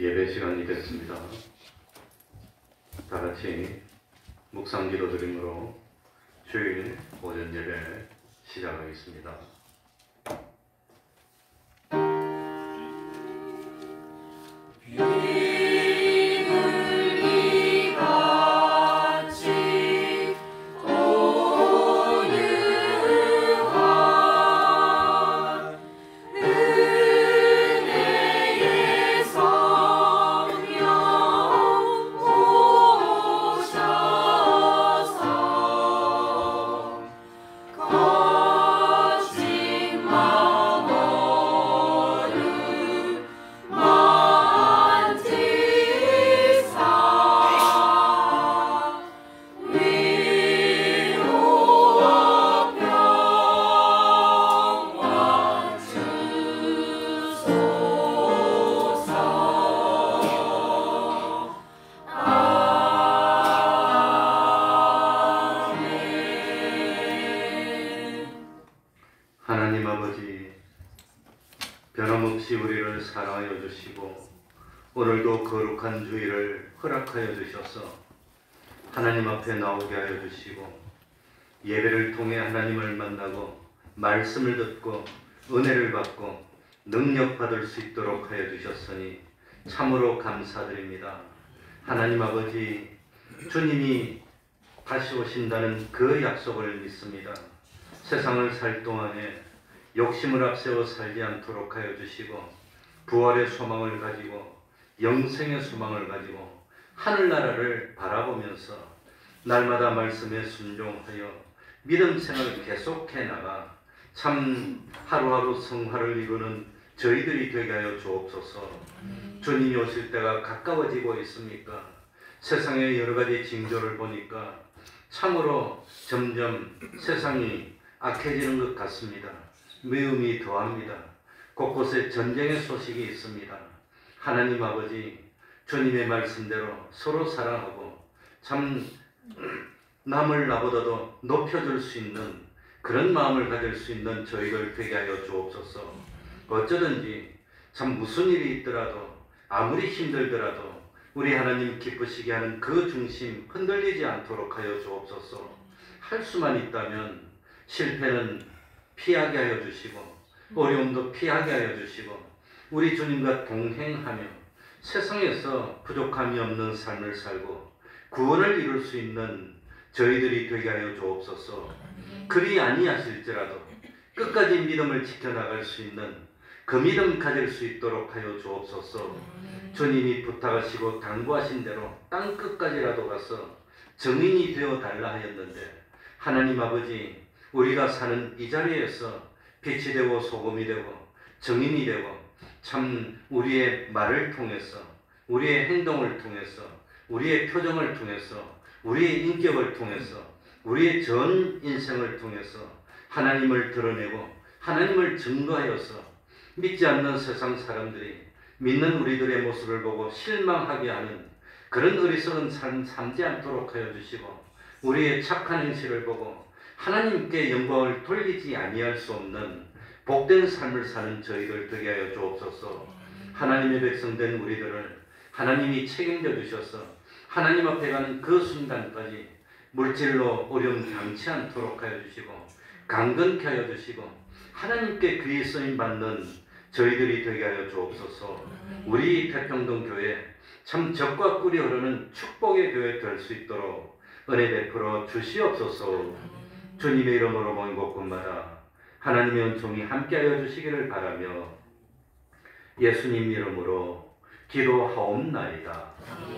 예배 시간이 됐습니다. 다 같이 묵상 기도 드림으로 주일 오전 예배 시작하겠습니다. 하나님 아버지, 변함없이 우리를 사랑하여 주시고 오늘도 거룩한 주일을 허락하여 주셔서 하나님 앞에 나오게 하여 주시고 예배를 통해 하나님을 만나고 말씀을 듣고 은혜를 받고 능력 받을 수 있도록 하여 주셨으니 참으로 감사드립니다. 하나님 아버지, 주님이 다시 오신다는 그 약속을 믿습니다. 세상을 살 동안에 욕심을 앞세워 살지 않도록 하여 주시고 부활의 소망을 가지고 영생의 소망을 가지고 하늘나라를 바라보면서 날마다 말씀에 순종하여 믿음 생활을 계속해 나가 참 하루하루 성화를 이루는 저희들이 되게 하여 주옵소서. 주님이 오실 때가 가까워지고 있습니까? 세상의 여러 가지 징조를 보니까 참으로 점점 세상이 악해지는 것 같습니다. 미움이 더합니다. 곳곳에 전쟁의 소식이 있습니다. 하나님 아버지, 주님의 말씀대로 서로 사랑하고 참 남을 나보다도 높여줄 수 있는 그런 마음을 가질 수 있는 저희들 되게 하여 주옵소서. 어쩌든지 참 무슨 일이 있더라도 아무리 힘들더라도 우리 하나님 기쁘시게 하는 그 중심 흔들리지 않도록 하여 주옵소서. 할 수만 있다면 실패는 피하게 하여 주시고 어려움도 피하게 하여 주시고 우리 주님과 동행하며 세상에서 부족함이 없는 삶을 살고 구원을 이룰 수 있는 저희들이 되게 하여 주옵소서. 그리 아니하실지라도 끝까지 믿음을 지켜나갈 수 있는 그 믿음 가질 수 있도록 하여 주옵소서. 주님이 부탁하시고 당부하신 대로 땅 끝까지라도 가서 증인이 되어 달라 하였는데 하나님 아버지, 우리가 사는 이 자리에서 빛이 되고 소금이 되고 증인이 되고 참 우리의 말을 통해서 우리의 행동을 통해서 우리의 표정을 통해서, 우리의 인격을 통해서, 우리의 전 인생을 통해서 하나님을 드러내고 하나님을 증거하여서 믿지 않는 세상 사람들이 믿는 우리들의 모습을 보고 실망하게 하는 그런 어리석은 삶 삼지 않도록 하여 주시고, 우리의 착한 행실을 보고 하나님께 영광을 돌리지 아니할 수 없는 복된 삶을 사는 저희들 되게 하여 주옵소서. 하나님의 백성된 우리들을 하나님이 책임져 주셔서 하나님 앞에 가는 그 순간까지 물질로 어려움 당치 않도록 하여 주시고, 강건케 하여 주시고, 하나님께 귀히 쓰임 받는 저희들이 되게 하여 주옵소서. 우리 태평동 교회 참 젖과 꿀이 흐르는 축복의 교회 될 수 있도록 은혜 베풀어 주시옵소서. 주님의 이름으로 모인 곳곳마다 하나님의 은총이 함께하여 주시기를 바라며 예수님 이름으로 기도하옵나이다.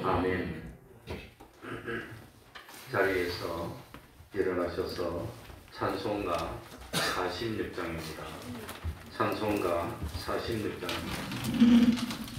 아멘. 자리에서 일어나셔서 찬송가 46장입니다. 찬송가 46장입니다.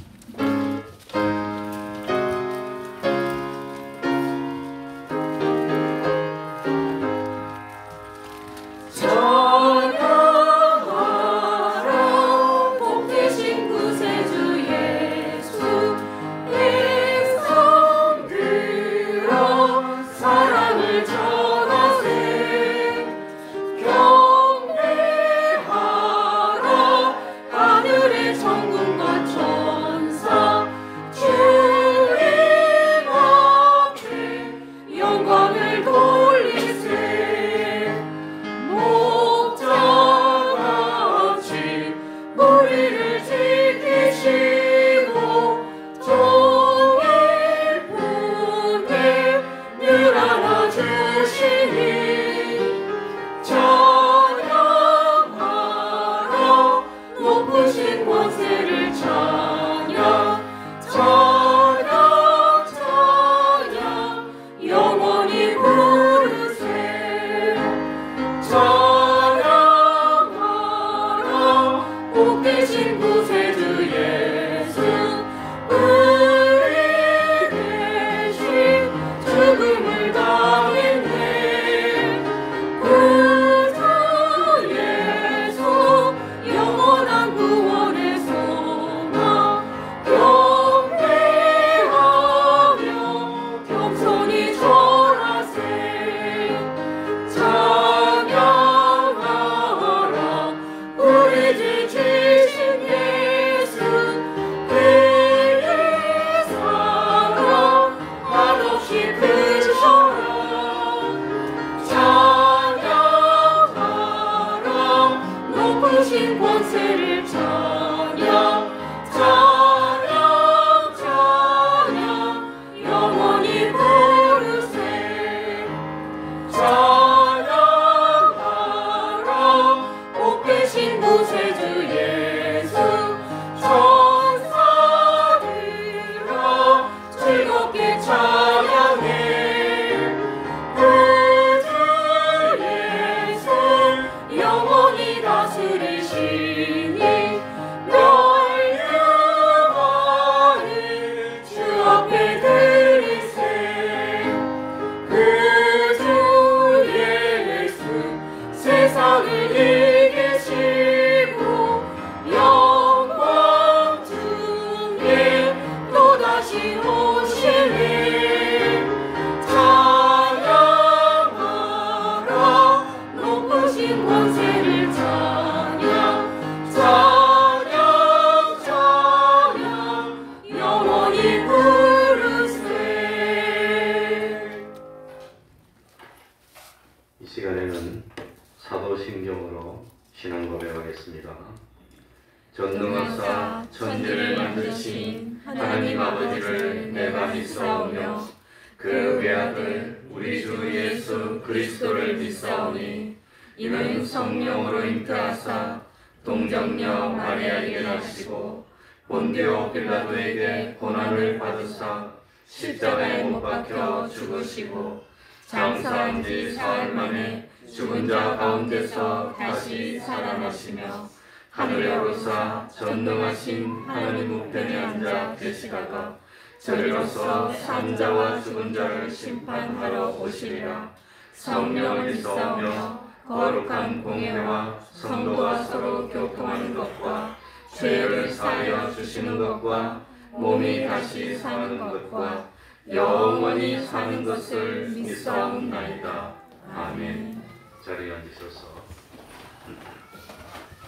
전능하사 천지를 만드신 하나님 아버지를 내가 믿사오며 그 외아들 우리 주 예수 그리스도를 믿사오니 이는 성령으로 잉태하사 동정녀 마리아에게 나시고 본디오 빌라도에게 고난을 받으사 십자가에 못 박혀 죽으시고 장사한 지 사흘 만에 죽은 자 가운데서 다시 살아나시며 하늘에 오르사 전능하신 하나님 우편에 앉아 계시다가 저리로서 산자와 죽은 자를 심판하러 오시리라. 성령은 있사오며 거룩한 공회와 성도가 서로 교통하는 것과 죄를 사하여 주시는 것과 몸이 다시 사는 것과 영원히 사는 것을 믿사옵나이다. 아멘. 자리에 앉으셔서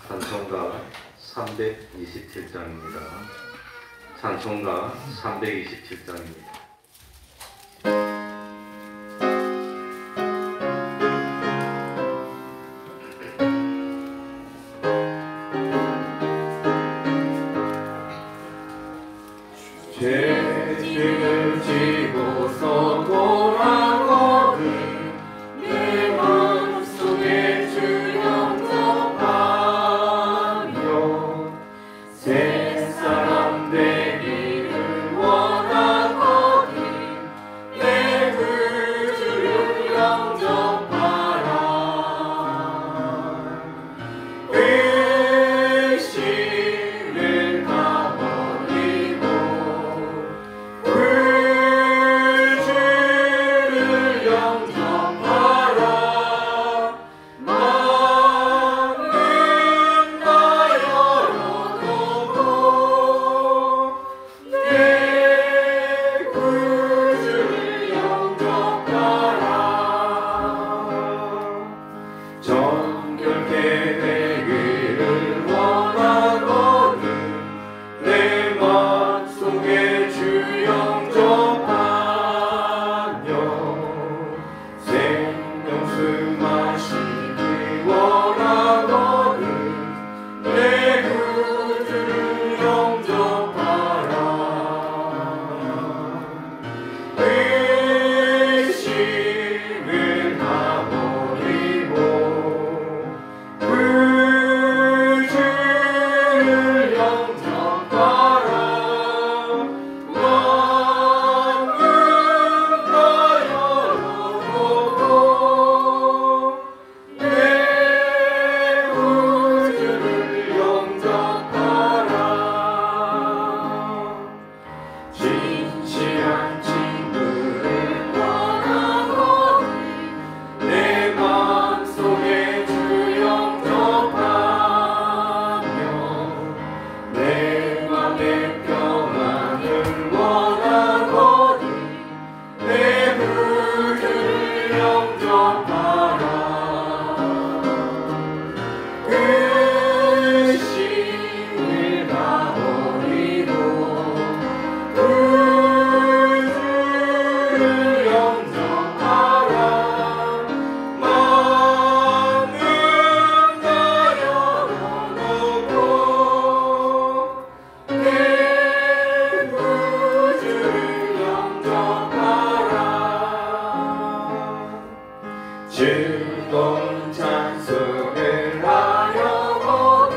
찬송가 327장입니다. 찬송가 327장입니다. 죄를 지고서 돌아오는 내 마음속에 주 영접하며 새 사람 되기를 원하거든 내 구주를 영접하라. 의심을 가버리고 정결케 되기를 원하거든 내 맘속에 주 영접하며 생명수 마시기 원하거든 내 구주를 영접하라. 의심을 가버리고 구주를 영접하라. 마음은 다 열어놓고 내 구주를 영접하라. 진실한 친구를 원하거든 내 마음속에 주 영접하며 내 맘의 평안을 원하거든 내 구주를 영접하라. 의심을 가버리고 구주를 영접하라. 마음은 다 열어놓고 내 구주를 영접하라. 즐거운 찬송을 하려거든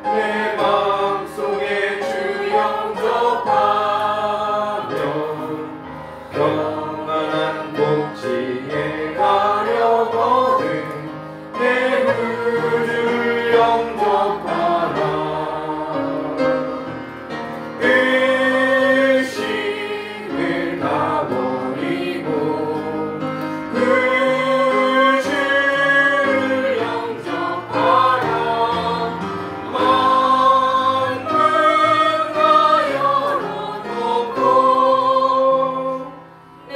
내 마음속에 주 영접하며 평안한 복지에 가려거든 내 구주를 영접하라. 의심을 가버리고 구주를 영접하라. 마음은 다 열어놓고 내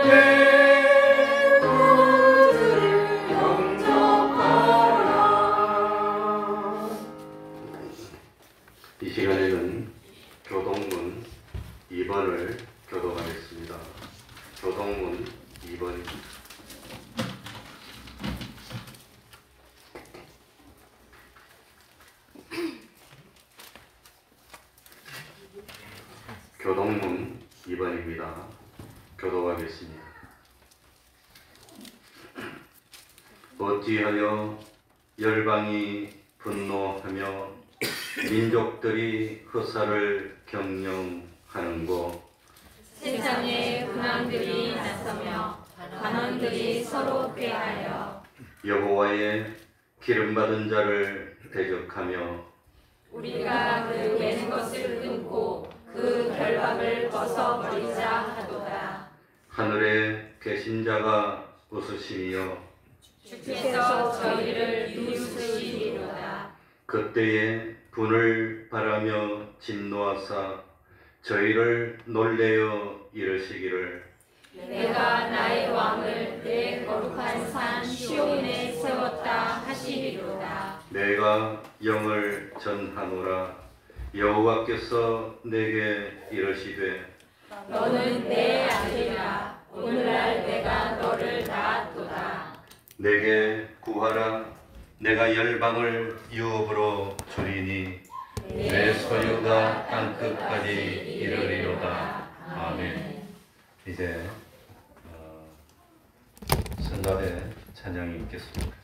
구주를 영접하라. 이 시간에는 교동문 2번을 교독하겠습니다. 교동문 2번입니다. 교동문 2번입니다. 교독하겠습니다. 어찌하여 열방이 분노하며 민족들이 흑사를 경영하는고. 세상에 군왕들이 나서며 관원들이 서로 꾀하여 여호와의 기름받은 자를 대적하며 우리가 그 낸 것을 끊고 그 결박을 벗어버리자 하도다. 하늘에 계신 자가 웃으시며 주께서 저희를 비웃으시리로다. 그때에 분을 바라며 진노하사 저희를 놀래어 이르시기를 내가 나의 왕을 내 거룩한 산 시온에 세웠다 하시리로다. 내가 영을 전하노라. 여호와께서 내게 이르시되 너는 내 아들이라. 오늘날 내가 너를 낳았도다. 내게 구하라. 내가 열방을 유업으로 주리니 내 소유가 땅끝까지 이르리로다. 아멘. 이제 성가대 찬양이 있겠습니다.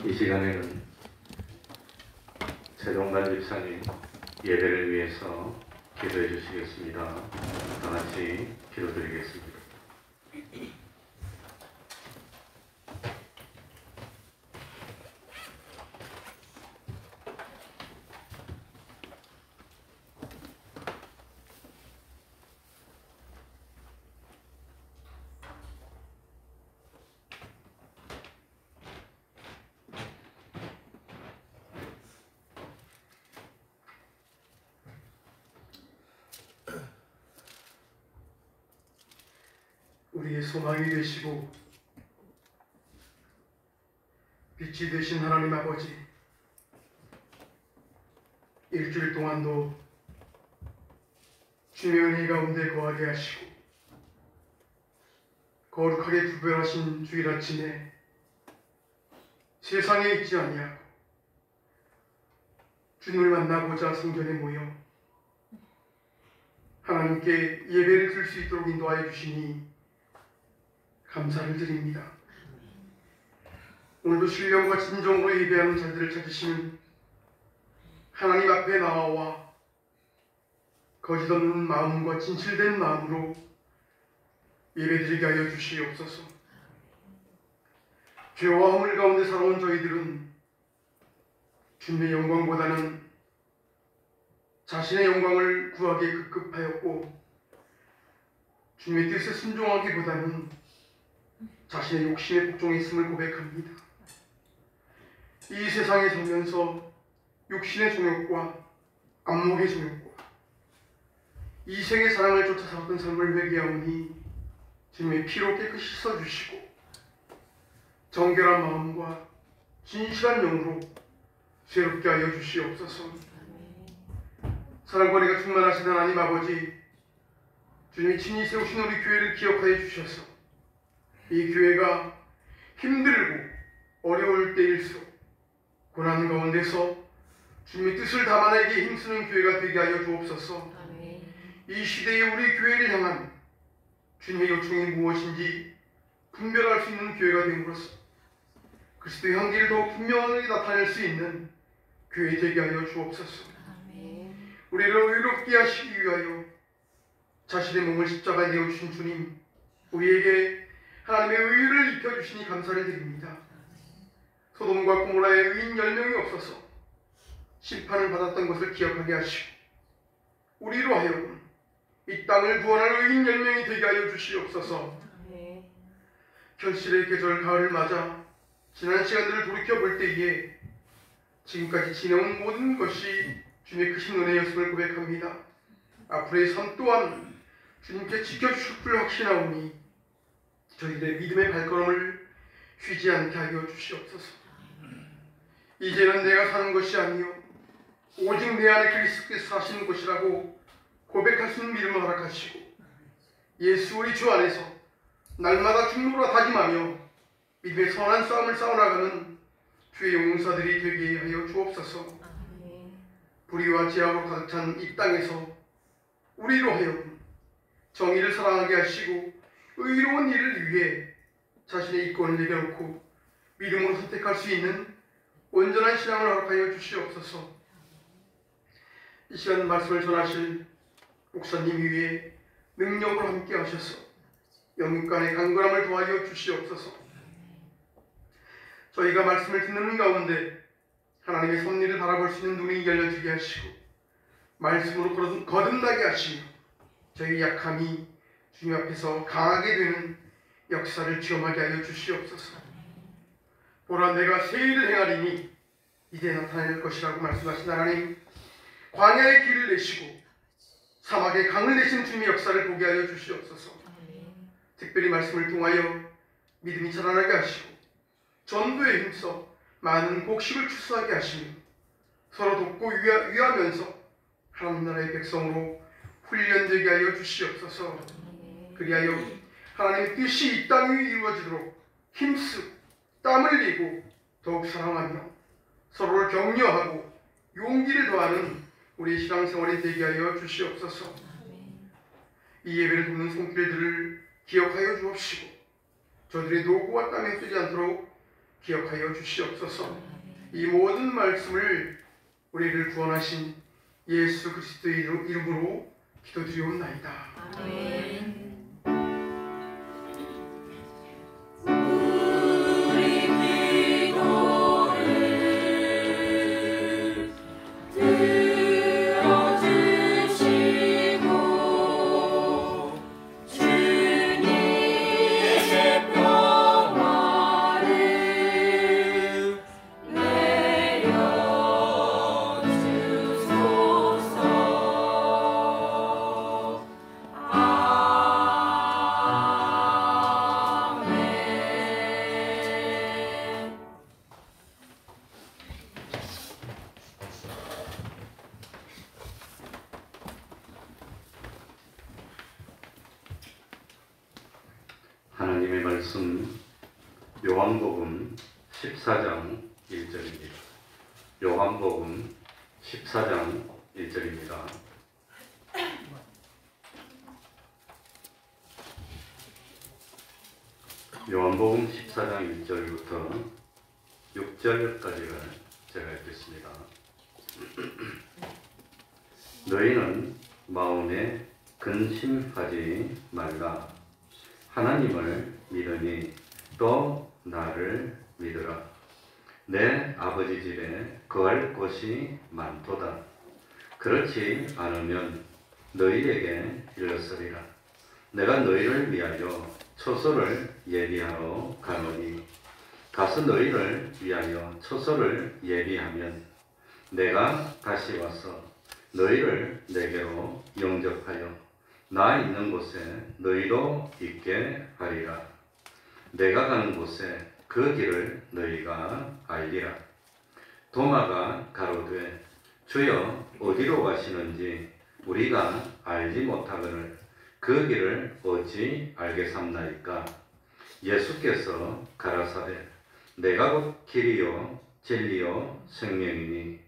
이 시간에는 최동관 집사님 예배를 위해서 기도해 주시겠습니다. 다 같이 기도드리겠습니다. 우리의 소망이 되시고 빛이 되신 하나님 아버지, 일주일 동안도 주님의 은혜 가운데 거하게 하시고 거룩하게 구별하신 주일 아침에 세상에 있지 아니하고 주님을 만나고자 성전에 모여 하나님께 예배를 드릴 수 있도록 인도하여 주시니 감사를 드립니다. 오늘도 신령과 진정으로 예배하는 자들을 찾으시는 하나님 앞에 나와 거짓 없는 마음과 진실된 마음으로 예배드리게 하여 주시옵소서. 죄와 허물 가운데 살아온 저희들은 주님의 영광보다는 자신의 영광을 구하기에 급급하였고 주님의 뜻에 순종하기보다는 자신의 욕심에 복종했음을 고백합니다. 이 세상에 살면서 육신의 정욕과 안목의 정욕과 이생의 사랑을 쫓아 살았던 삶을 회개하오니 주님의 피로 깨끗이 씻어주시고 정결한 마음과 진실한 영으로 새롭게 하여 주시옵소서. 사랑과 은혜가 충만하신 하나님 아버지, 주님이 친히 세우신 우리 교회를 기억하여 주셔서 이 교회가 힘들고 어려울 때일수록 고난 가운데서 주님의 뜻을 담아내기에 힘쓰는 교회가 되게 하여 주옵소서. 이 시대에 우리 교회를 향한 주님의 요청이 무엇인지 분별할 수 있는 교회가 됨으로써 그리스도의 향기를 더욱 분명하게 나타낼 수 있는 교회 되게 하여 주옵소서. 우리를 의롭게 하시기 위하여 자신의 몸을 십자가에 내어주신 주님, 우리에게 하나님의 의를 입혀주시니 감사를 드립니다. 소돔과 고모라의 의인 10명이 없어서 심판을 받았던 것을 기억하게 하시고 우리로 하여금 이 땅을 구원할 의인 10명이 되게 하여 주시옵소서. 현실의 계절 가을을 맞아 지난 시간들을 돌이켜볼 때에 지금까지 지내온 모든 것이 주님의 크신 은혜였음을 고백합니다. 앞으로의 삶 또한 주님께 지켜주실 줄 확신하오니 저희들의 믿음의 발걸음을 쉬지 않게 하여 주시옵소서. 이제는 내가 사는 것이 아니요 오직 내 안에 그리스도께서 사시는 것이라고 고백할 수 있는 믿음을 허락하시고 예수 우리 주 안에서 날마다 죽노라 다짐하며 믿음의 선한 싸움을 싸워나가는 주의 용사들이 되게 하여 주옵소서. 불의와 죄악으로 가득 찬 이 땅에서 우리로 하여금 정의를 사랑하게 하시고 의로운 일을 위해 자신의 이권을 내려놓고 믿음으로 선택할 수 있는 온전한 신앙을 허락하여 주시옵소서. 이 시간 말씀을 전하실 목사님 위에 능력으로 함께 하셔서 영육간의 강건함을 도와여 주시옵소서. 저희가 말씀을 듣는 가운데 하나님의 섭리를 바라볼 수 있는 눈이 열려지게 하시고 말씀으로 거듭나게 하시며 저희 약함이 주님 앞에서 강하게 되는 역사를 체험하게 하여 주시옵소서. 보라 내가 새 일을 행하리니 이제 나타낼 것이라고 말씀하신 하나님, 광야의 길을 내시고 사막의 강을 내신 주님의 역사를 보게 하여 주시옵소서. 특별히 말씀을 통하여 믿음이 자라나게 하시고 전도에 힘써 많은 곡식을 추수하게 하시며 서로 돕고 위하면서 하나님 나라의 백성으로 훈련되게 하여 주시옵소서. 그리하여 하나님의 뜻이 이 땅 위에 이루어지도록 힘쓰고 땀 흘리고 더욱 사랑하며 서로를 격려하고 용기를 더하는 우리 신앙생활이 되게 하여 주시옵소서. 이 예배를 돕는 손길들을 기억하여 주옵시고 저들의 노고와 땀에 쓰지 않도록 기억하여 주시옵소서. 이 모든 말씀을 우리를 구원하신 예수 그리스도의 이름으로 기도드리옵나이다. 아멘. 아 하나님의 말씀 요한복음 14장 1절입니다. 요한복음 14장 1절입니다. 요한복음 14장 1절부터 6절까지를 제가 읽겠습니다. 너희는 마음에 근심하지 말라. 하나님을 믿으니 또 나를 믿으라. 내 아버지 집에 거할 곳이 많도다. 그렇지 않으면 너희에게 일렀으리라. 내가 너희를 위하여 처소를 예비하러 가노니 가서 너희를 위하여 처소를 예비하면 내가 다시 와서 너희를 내게로 영접하여 나 있는 곳에 너희도 있게 하리라. 내가 가는 곳에 그 길을 너희가 알리라. 도마가 가로되 주여 어디로 가시는지 우리가 알지 못하거늘 그 길을 어찌 알겠삼나이까. 예수께서 가라사대 내가 곧 길이요 진리요 생명이니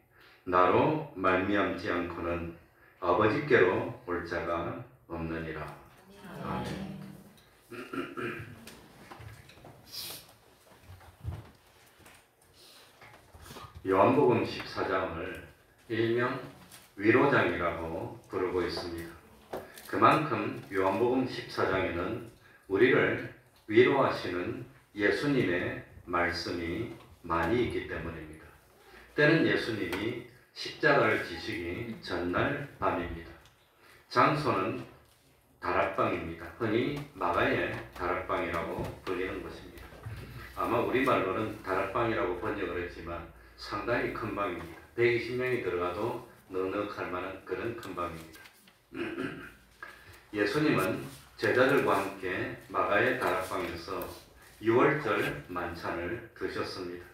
나로 말미암지 않고는 아버지께로 올 자가 없느니라. 아멘. 요한복음 14장을 일명 위로장이라고 부르고 있습니다. 그만큼 요한복음 14장에는 우리를 위로하시는 예수님의 말씀이 많이 있기 때문입니다. 때는 예수님이 십자가를 지시기 전날 밤입니다. 장소는 다락방입니다. 흔히 마가의 다락방이라고 불리는 것입니다. 아마 우리말로는 다락방이라고 번역을 했지만 상당히 큰 방입니다. 120명이 들어가도 넉넉할 만한 그런 큰 방입니다. 예수님은 제자들과 함께 마가의 다락방에서 6월절 만찬을 드셨습니다.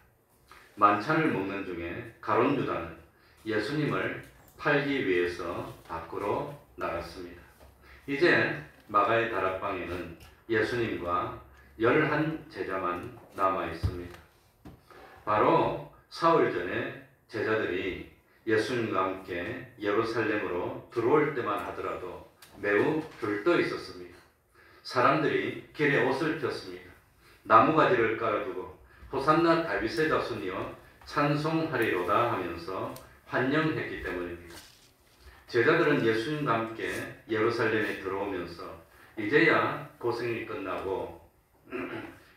만찬을 먹는 중에 가룟 유다는 예수님을 팔기 위해서 밖으로 나갔습니다. 이제 마가의 다락방에는 예수님과 11 제자만 남아 있습니다. 바로 사흘 전에 제자들이 예수님과 함께 예루살렘으로 들어올 때만 하더라도 매우 들떠 있었습니다. 사람들이 길에 옷을 폈습니다. 나무가지를 깔아두고 호산나 다윗의 자손이여 찬송하리로다 하면서 환영했기 때문입니다. 제자들은 예수님과 함께 예루살렘에 들어오면서 이제야 고생이 끝나고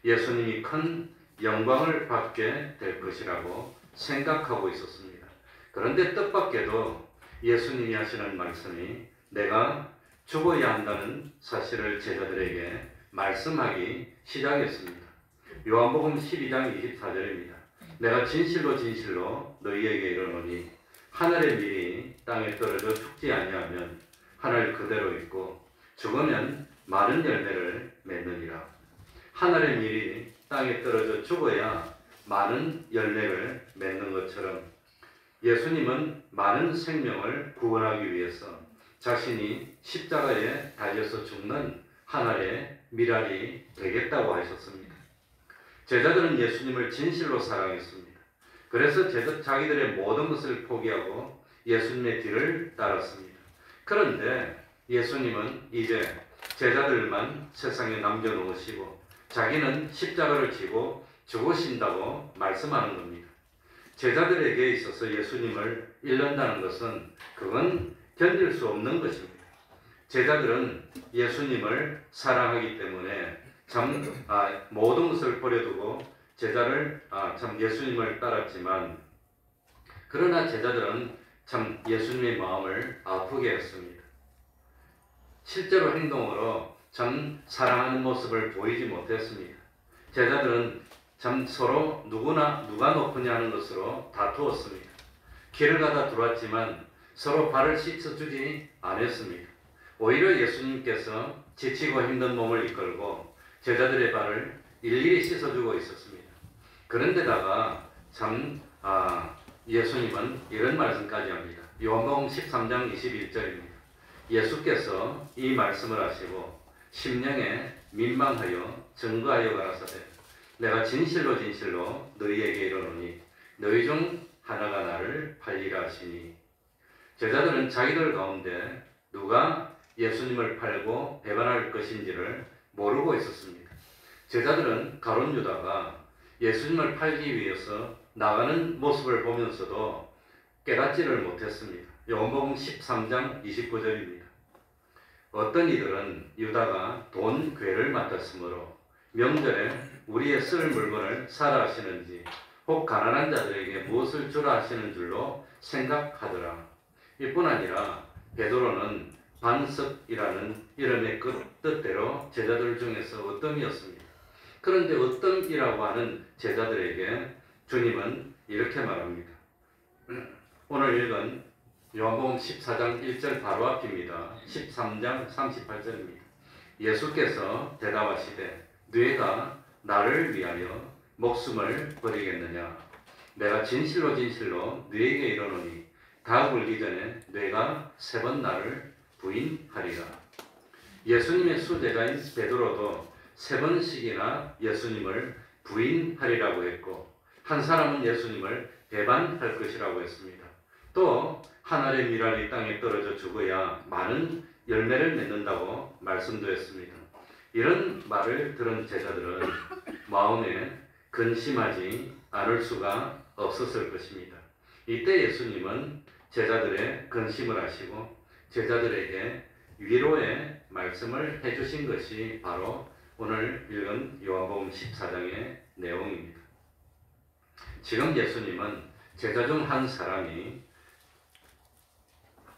예수님이 큰 영광을 받게 될 것이라고 생각하고 있었습니다. 그런데 뜻밖에도 예수님이 하시는 말씀이 내가 죽어야 한다는 사실을 제자들에게 말씀하기 시작했습니다. 요한복음 12장 24절입니다. 내가 진실로 진실로 너희에게 이르노니 하늘의 밀이 땅에 떨어져 죽지 아니하면 하늘 그대로 있고 죽으면 많은 열매를 맺느니라. 하늘의 밀이 땅에 떨어져 죽어야 많은 열매를 맺는 것처럼 예수님은 많은 생명을 구원하기 위해서 자신이 십자가에 달려서 죽는 하늘의 밀알이 되겠다고 하셨습니다. 제자들은 예수님을 진실로 사랑했습니다. 그래서 자기들의 모든 것을 포기하고 예수님의 뒤를 따랐습니다. 그런데 예수님은 이제 제자들만 세상에 남겨놓으시고 자기는 십자가를 지고 죽으신다고 말씀하는 겁니다. 제자들에게 있어서 예수님을 잃는다는 것은 그건 견딜 수 없는 것입니다. 제자들은 예수님을 사랑하기 때문에 모든 것을 버려두고 예수님을 따랐지만 그러나 제자들은 참 예수님의 마음을 아프게 했습니다. 실제로 행동으로 참 사랑하는 모습을 보이지 못했습니다. 제자들은 참 서로 누가 높으냐 하는 것으로 다투었습니다. 길을 가다 들어왔지만 서로 발을 씻어주지 않았습니다. 오히려 예수님께서 지치고 힘든 몸을 이끌고 제자들의 발을 일일이 씻어주고 있었습니다. 그런데다가 예수님은 이런 말씀까지 합니다. 요한복음 13장 21절입니다. 예수께서 이 말씀을 하시고 심령에 민망하여 증거하여 가라사대 내가 진실로 진실로 너희에게 이르노니 너희 중 하나가 나를 팔리라 하시니 제자들은 자기들 가운데 누가 예수님을 팔고 배반할 것인지를 모르고 있었습니다. 제자들은 가룟 유다가 예수님을 팔기 위해서 나가는 모습을 보면서도 깨닫지를 못했습니다. 요한복음 13장 29절입니다. 어떤 이들은 유다가 돈 괴를 맡았으므로 명절에 우리의 쓸 물건을 사라 하시는지 혹 가난한 자들에게 무엇을 주라 하시는 줄로 생각하더라. 이뿐 아니라 베드로는 반석이라는 이름의 그 뜻대로 제자들 중에서 어떤 그런데 어떤이라고 하는 제자들에게 주님은 이렇게 말합니다. 오늘 읽은 요한복음 14장 1절 바로 앞입니다. 13장 38절입니다. 예수께서 대답하시되 너희가 나를 위하여 목숨을 버리겠느냐? 내가 진실로 진실로 너희에게 이르노니 닭 울기 전에 너희가 3번 나를 부인하리라. 예수님의 수제자인 베드로도 3번씩이나 예수님을 부인하리라고 했고 한 사람은 예수님을 배반할 것이라고 했습니다. 또 한 알의 밀알이 땅에 떨어져 죽어야 많은 열매를 맺는다고 말씀도 했습니다. 이런 말을 들은 제자들은 마음에 근심하지 않을 수가 없었을 것입니다. 이때 예수님은 제자들의 근심을 하시고 제자들에게 위로의 말씀을 해주신 것이 바로 오늘 읽은 요한복음 14장의 내용입니다. 지금 예수님은 제자 중 한 사람이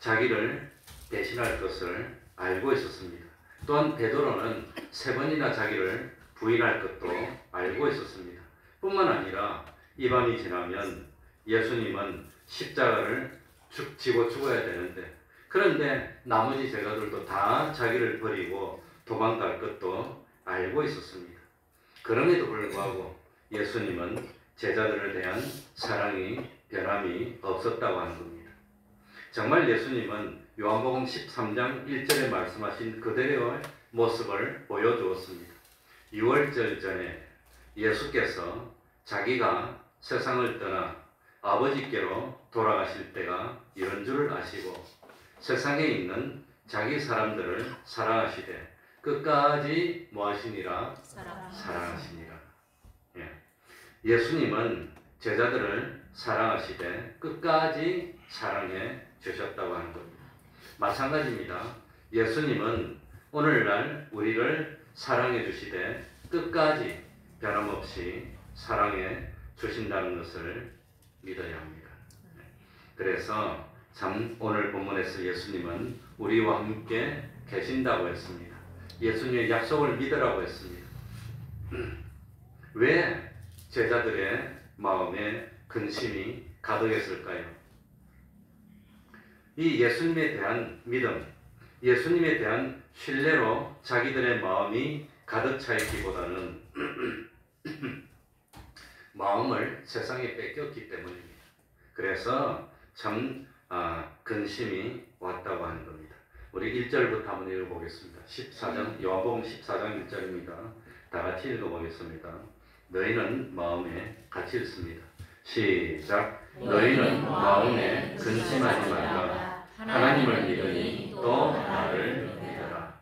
자기를 대신할 것을 알고 있었습니다. 또한 베드로는 3번이나 자기를 부인할 것도 알고 있었습니다. 뿐만 아니라 이 밤이 지나면 예수님은 십자가를 지고 죽어야 되는데 그런데 나머지 제자들도 다 자기를 버리고 도망갈 것도 알고 있었습니다. 그럼에도 불구하고 예수님은 제자들에 대한 사랑이 변함이 없었다고 하는 겁니다. 정말 예수님은 요한복음 13장 1절에 말씀하신 그대로의 모습을 보여주었습니다. 6월절 전에 예수께서 자기가 세상을 떠나 아버지께로 돌아가실 때가 이런 줄 아시고 세상에 있는 자기 사람들을 사랑하시되 끝까지 뭐하시니라? 사랑하시니라. 예수님은 제자들을 사랑하시되 끝까지 사랑해 주셨다고 하는 겁니다. 마찬가지입니다. 예수님은 오늘날 우리를 사랑해 주시되 끝까지 변함없이 사랑해 주신다는 것을 믿어야 합니다. 그래서 참 오늘 본문에서 예수님은 우리와 함께 계신다고 했습니다. 예수님의 약속을 믿으라고 했습니다. 왜 제자들의 마음에 근심이 가득했을까요? 이 예수님에 대한 믿음, 예수님에 대한 신뢰로 자기들의 마음이 가득 차 있기보다는 마음을 세상에 뺏겼기 때문입니다. 그래서 참 근심이 왔다고 하는 겁니다. 우리 1절부터 한번 읽어보겠습니다. 14장, 요한복음 14장 1절입니다. 다 같이 읽어보겠습니다. 너희는 마음에 같이 읽습니다. 시작. 너희는 마음에 근심하지 말라. 하나님을 믿으니 또 나를 믿으라.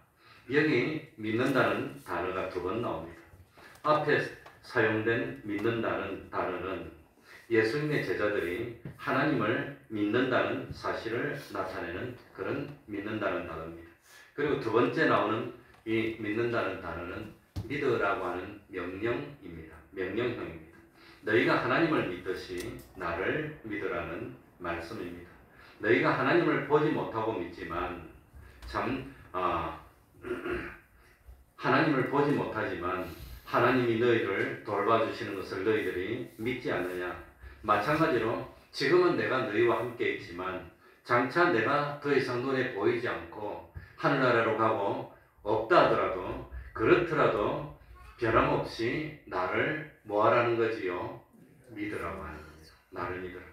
여기 믿는다는 단어가 2번 나옵니다. 앞에 사용된 믿는다는 단어는 예수님의 제자들이 하나님을 믿는다는 사실을 나타내는 그런 믿는다는 단어입니다. 그리고 2번째 나오는 이 믿는다는 단어는 믿으라고 하는 명령입니다. 명령형입니다. 너희가 하나님을 믿듯이 나를 믿으라는 말씀입니다. 너희가 하나님을 보지 못하고 믿지만 하나님을 보지 못하지만 하나님이 너희를 돌봐주시는 것을 너희들이 믿지 않느냐. 마찬가지로 지금은 내가 너희와 함께 있지만 장차 내가 더 이상 눈에 보이지 않고 하늘나라로 가고 없다 하더라도 그렇더라도 변함없이 나를 뭐하라는 거지요? 믿으라고 하는 거죠. 나를 믿으라.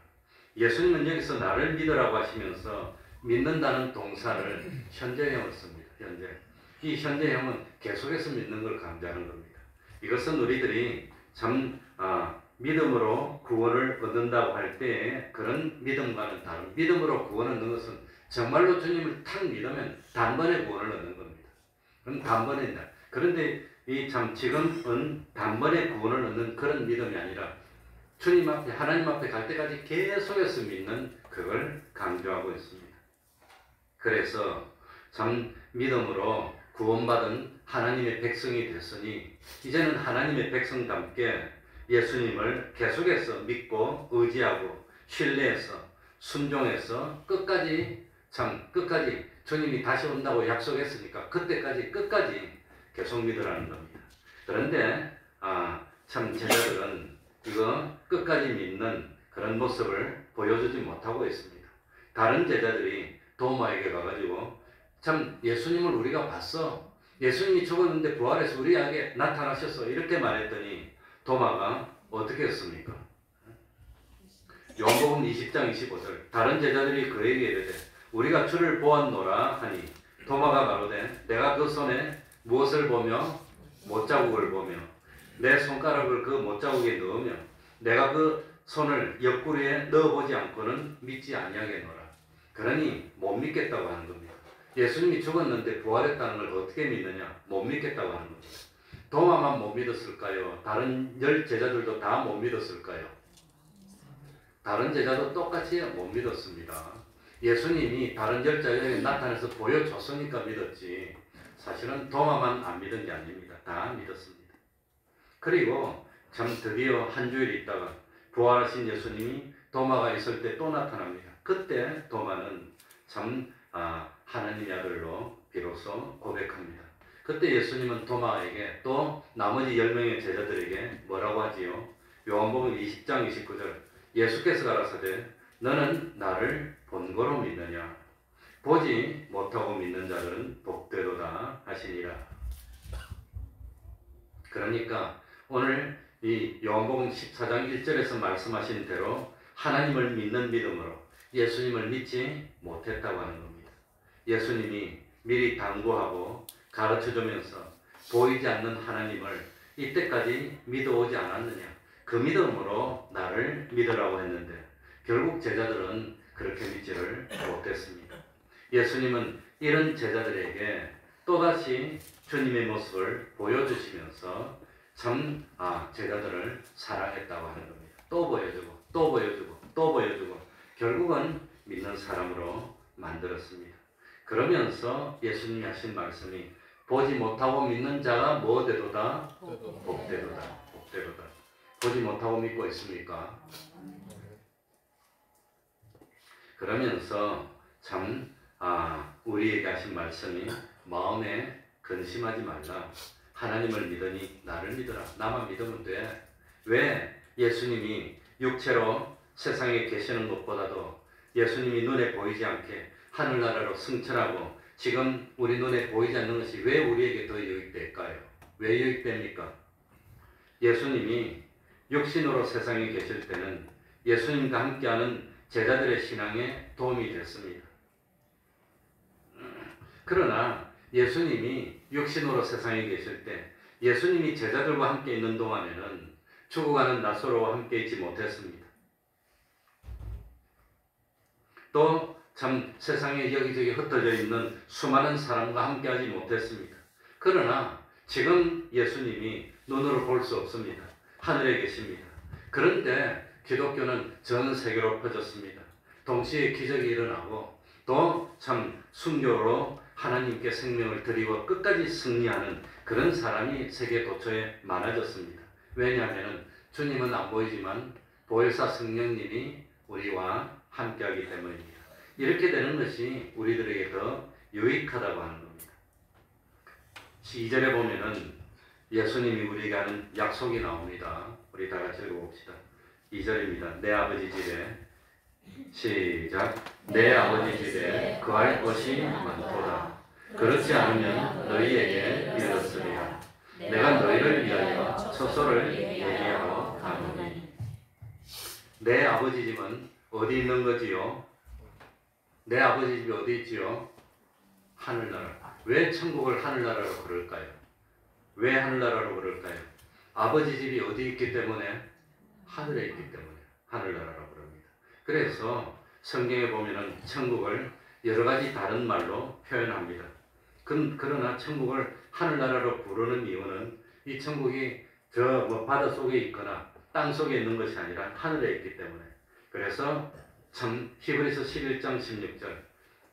예수님은 여기서 나를 믿으라고 하시면서 믿는다는 동사를 현재형을 씁니다. 현재. 이 현대형은 계속해서 믿는 걸 강조하는 겁니다. 이것은 우리들이 참 믿음으로 구원을 얻는다고 할 때 그런 믿음과는 다른, 믿음으로 구원을 얻는 것은 정말로 주님을 탁 믿으면 단번에 구원을 얻는 겁니다. 그럼 단번에다. 그런데 이 참 지금은 단번에 구원을 얻는 그런 믿음이 아니라 주님 앞에, 하나님 앞에 갈 때까지 계속해서 믿는 그걸 강조하고 있습니다. 그래서 참 믿음으로 구원받은 하나님의 백성이 됐으니 이제는 하나님의 백성답게 예수님을 계속해서 믿고 의지하고 신뢰해서 순종해서 끝까지 주님이 다시 온다고 약속했으니까 그때까지 끝까지 계속 믿으라는 겁니다. 그런데 참 제자들은 이거 끝까지 믿는 그런 모습을 보여주지 못하고 있습니다. 다른 제자들이 도마에게 가가지고 참 예수님을 우리가 봤어. 예수님이 죽었는데 부활해서 우리에게 나타나셨어. 이렇게 말했더니 도마가 어떻게 했습니까? 요한복음 20장 25절 다른 제자들이 그에게 이르되 우리가 주를 보았노라 하니 도마가 가로되 내가 그 손에 무엇을 보며 못자국을 보며 내 손가락을 그 못자국에 넣으며 내가 그 손을 옆구리에 넣어보지 않고는 믿지 아니하겠노라. 그러니 못 믿겠다고 하는 겁니다. 예수님이 죽었는데 부활했다는 걸 어떻게 믿느냐? 못 믿겠다고 하는 겁니다. 도마만 못 믿었을까요? 다른 10 제자들도 다 못 믿었을까요? 다른 제자도 똑같이 못 믿었습니다. 예수님이 다른 10 제자에게 나타나서 보여줬으니까 믿었지 사실은 도마만 안 믿은 게 아닙니다. 다 믿었습니다. 그리고 참 드디어 한 주일 있다가 부활하신 예수님이 도마가 있을 때 또 나타납니다. 그때 도마는 참 하나님의 아들로 비로소 고백합니다. 그때 예수님은 도마에게 또 나머지 10명의 제자들에게 뭐라고 하지요? 요한복음 20장 29절 예수께서 가라사대 너는 나를 본거로 믿느냐? 보지 못하고 믿는 자들은 복되도다 하시니라. 그러니까 오늘 이 요한복음 14장 1절에서 말씀하신 대로 하나님을 믿는 믿음으로 예수님을 믿지 못했다고 하는 겁니다. 예수님이 미리 당부하고 가르쳐주면서 보이지 않는 하나님을 이때까지 믿어오지 않았느냐? 그 믿음으로 나를 믿으라고 했는데 결국 제자들은 그렇게 믿지를 못했습니다. 예수님은 이런 제자들에게 또다시 주님의 모습을 보여주시면서 참 제자들을 사랑했다고 하는 겁니다. 또 보여주고 또 보여주고 또 보여주고 결국은 믿는 사람으로 만들었습니다. 그러면서 예수님이 하신 말씀이 보지 못하고 믿는 자가 뭐 되도다? 복되도다. 복되도다. 보지 못하고 믿고 있습니까? 그러면서 참 우리에게 하신 말씀이 마음에 근심하지 말라. 하나님을 믿으니 나를 믿어라. 나만 믿으면 돼. 왜? 예수님이 육체로 세상에 계시는 것보다도 예수님이 눈에 보이지 않게 하늘나라로 승천하고 지금 우리 눈에 보이지 않는 것이 왜 우리에게 더 유익될까요? 왜 유익됩니까? 예수님이 육신으로 세상에 계실 때는 예수님과 함께하는 제자들의 신앙에 도움이 됐습니다. 그러나 예수님이 육신으로 세상에 계실 때 예수님이 제자들과 함께 있는 동안에는 죽어가는 나사로와 함께 있지 못했습니다. 또 참 세상에 여기저기 흩어져 있는 수많은 사람과 함께하지 못했습니다. 그러나 지금 예수님이 눈으로 볼 수 없습니다. 하늘에 계십니다. 그런데 기독교는 전 세계로 퍼졌습니다. 동시에 기적이 일어나고 또 참 순교로 하나님께 생명을 드리고 끝까지 승리하는 그런 사람이 세계 도처에 많아졌습니다. 왜냐하면 주님은 안 보이지만 보혜사 성령님이 우리와 함께하기 때문입니다. 이렇게 되는 것이 우리들에게 더 유익하다고 하는 겁니다. 2절에 보면은 예수님이 우리에게 하는 약속이 나옵니다. 우리 다 같이 읽어봅시다. 2절입니다. 내 아버지 집에 시작. 내 아버지 집에 그할 것이 많도다. 그렇지 않으면 너희에게 이르렀으리라. 내가 너희를 위하여 처소를 예비하러 가노니. 내 아버지 집은 어디 있는 거지요? 내 아버지 집이 어디 있지요? 하늘나라. 왜 천국을 하늘나라로 그럴까요? 왜 하늘나라로 그럴까요? 아버지 집이 어디 있기 때문에? 하늘에 있기 때문에 하늘나라라고 그럽니다. 그래서 성경에 보면은 천국을 여러 가지 다른 말로 표현합니다. 그러나 천국을 하늘나라로 부르는 이유는 이 천국이 저 바다 속에 있거나 땅 속에 있는 것이 아니라 하늘에 있기 때문에. 그래서 참 히브리서 11장 16절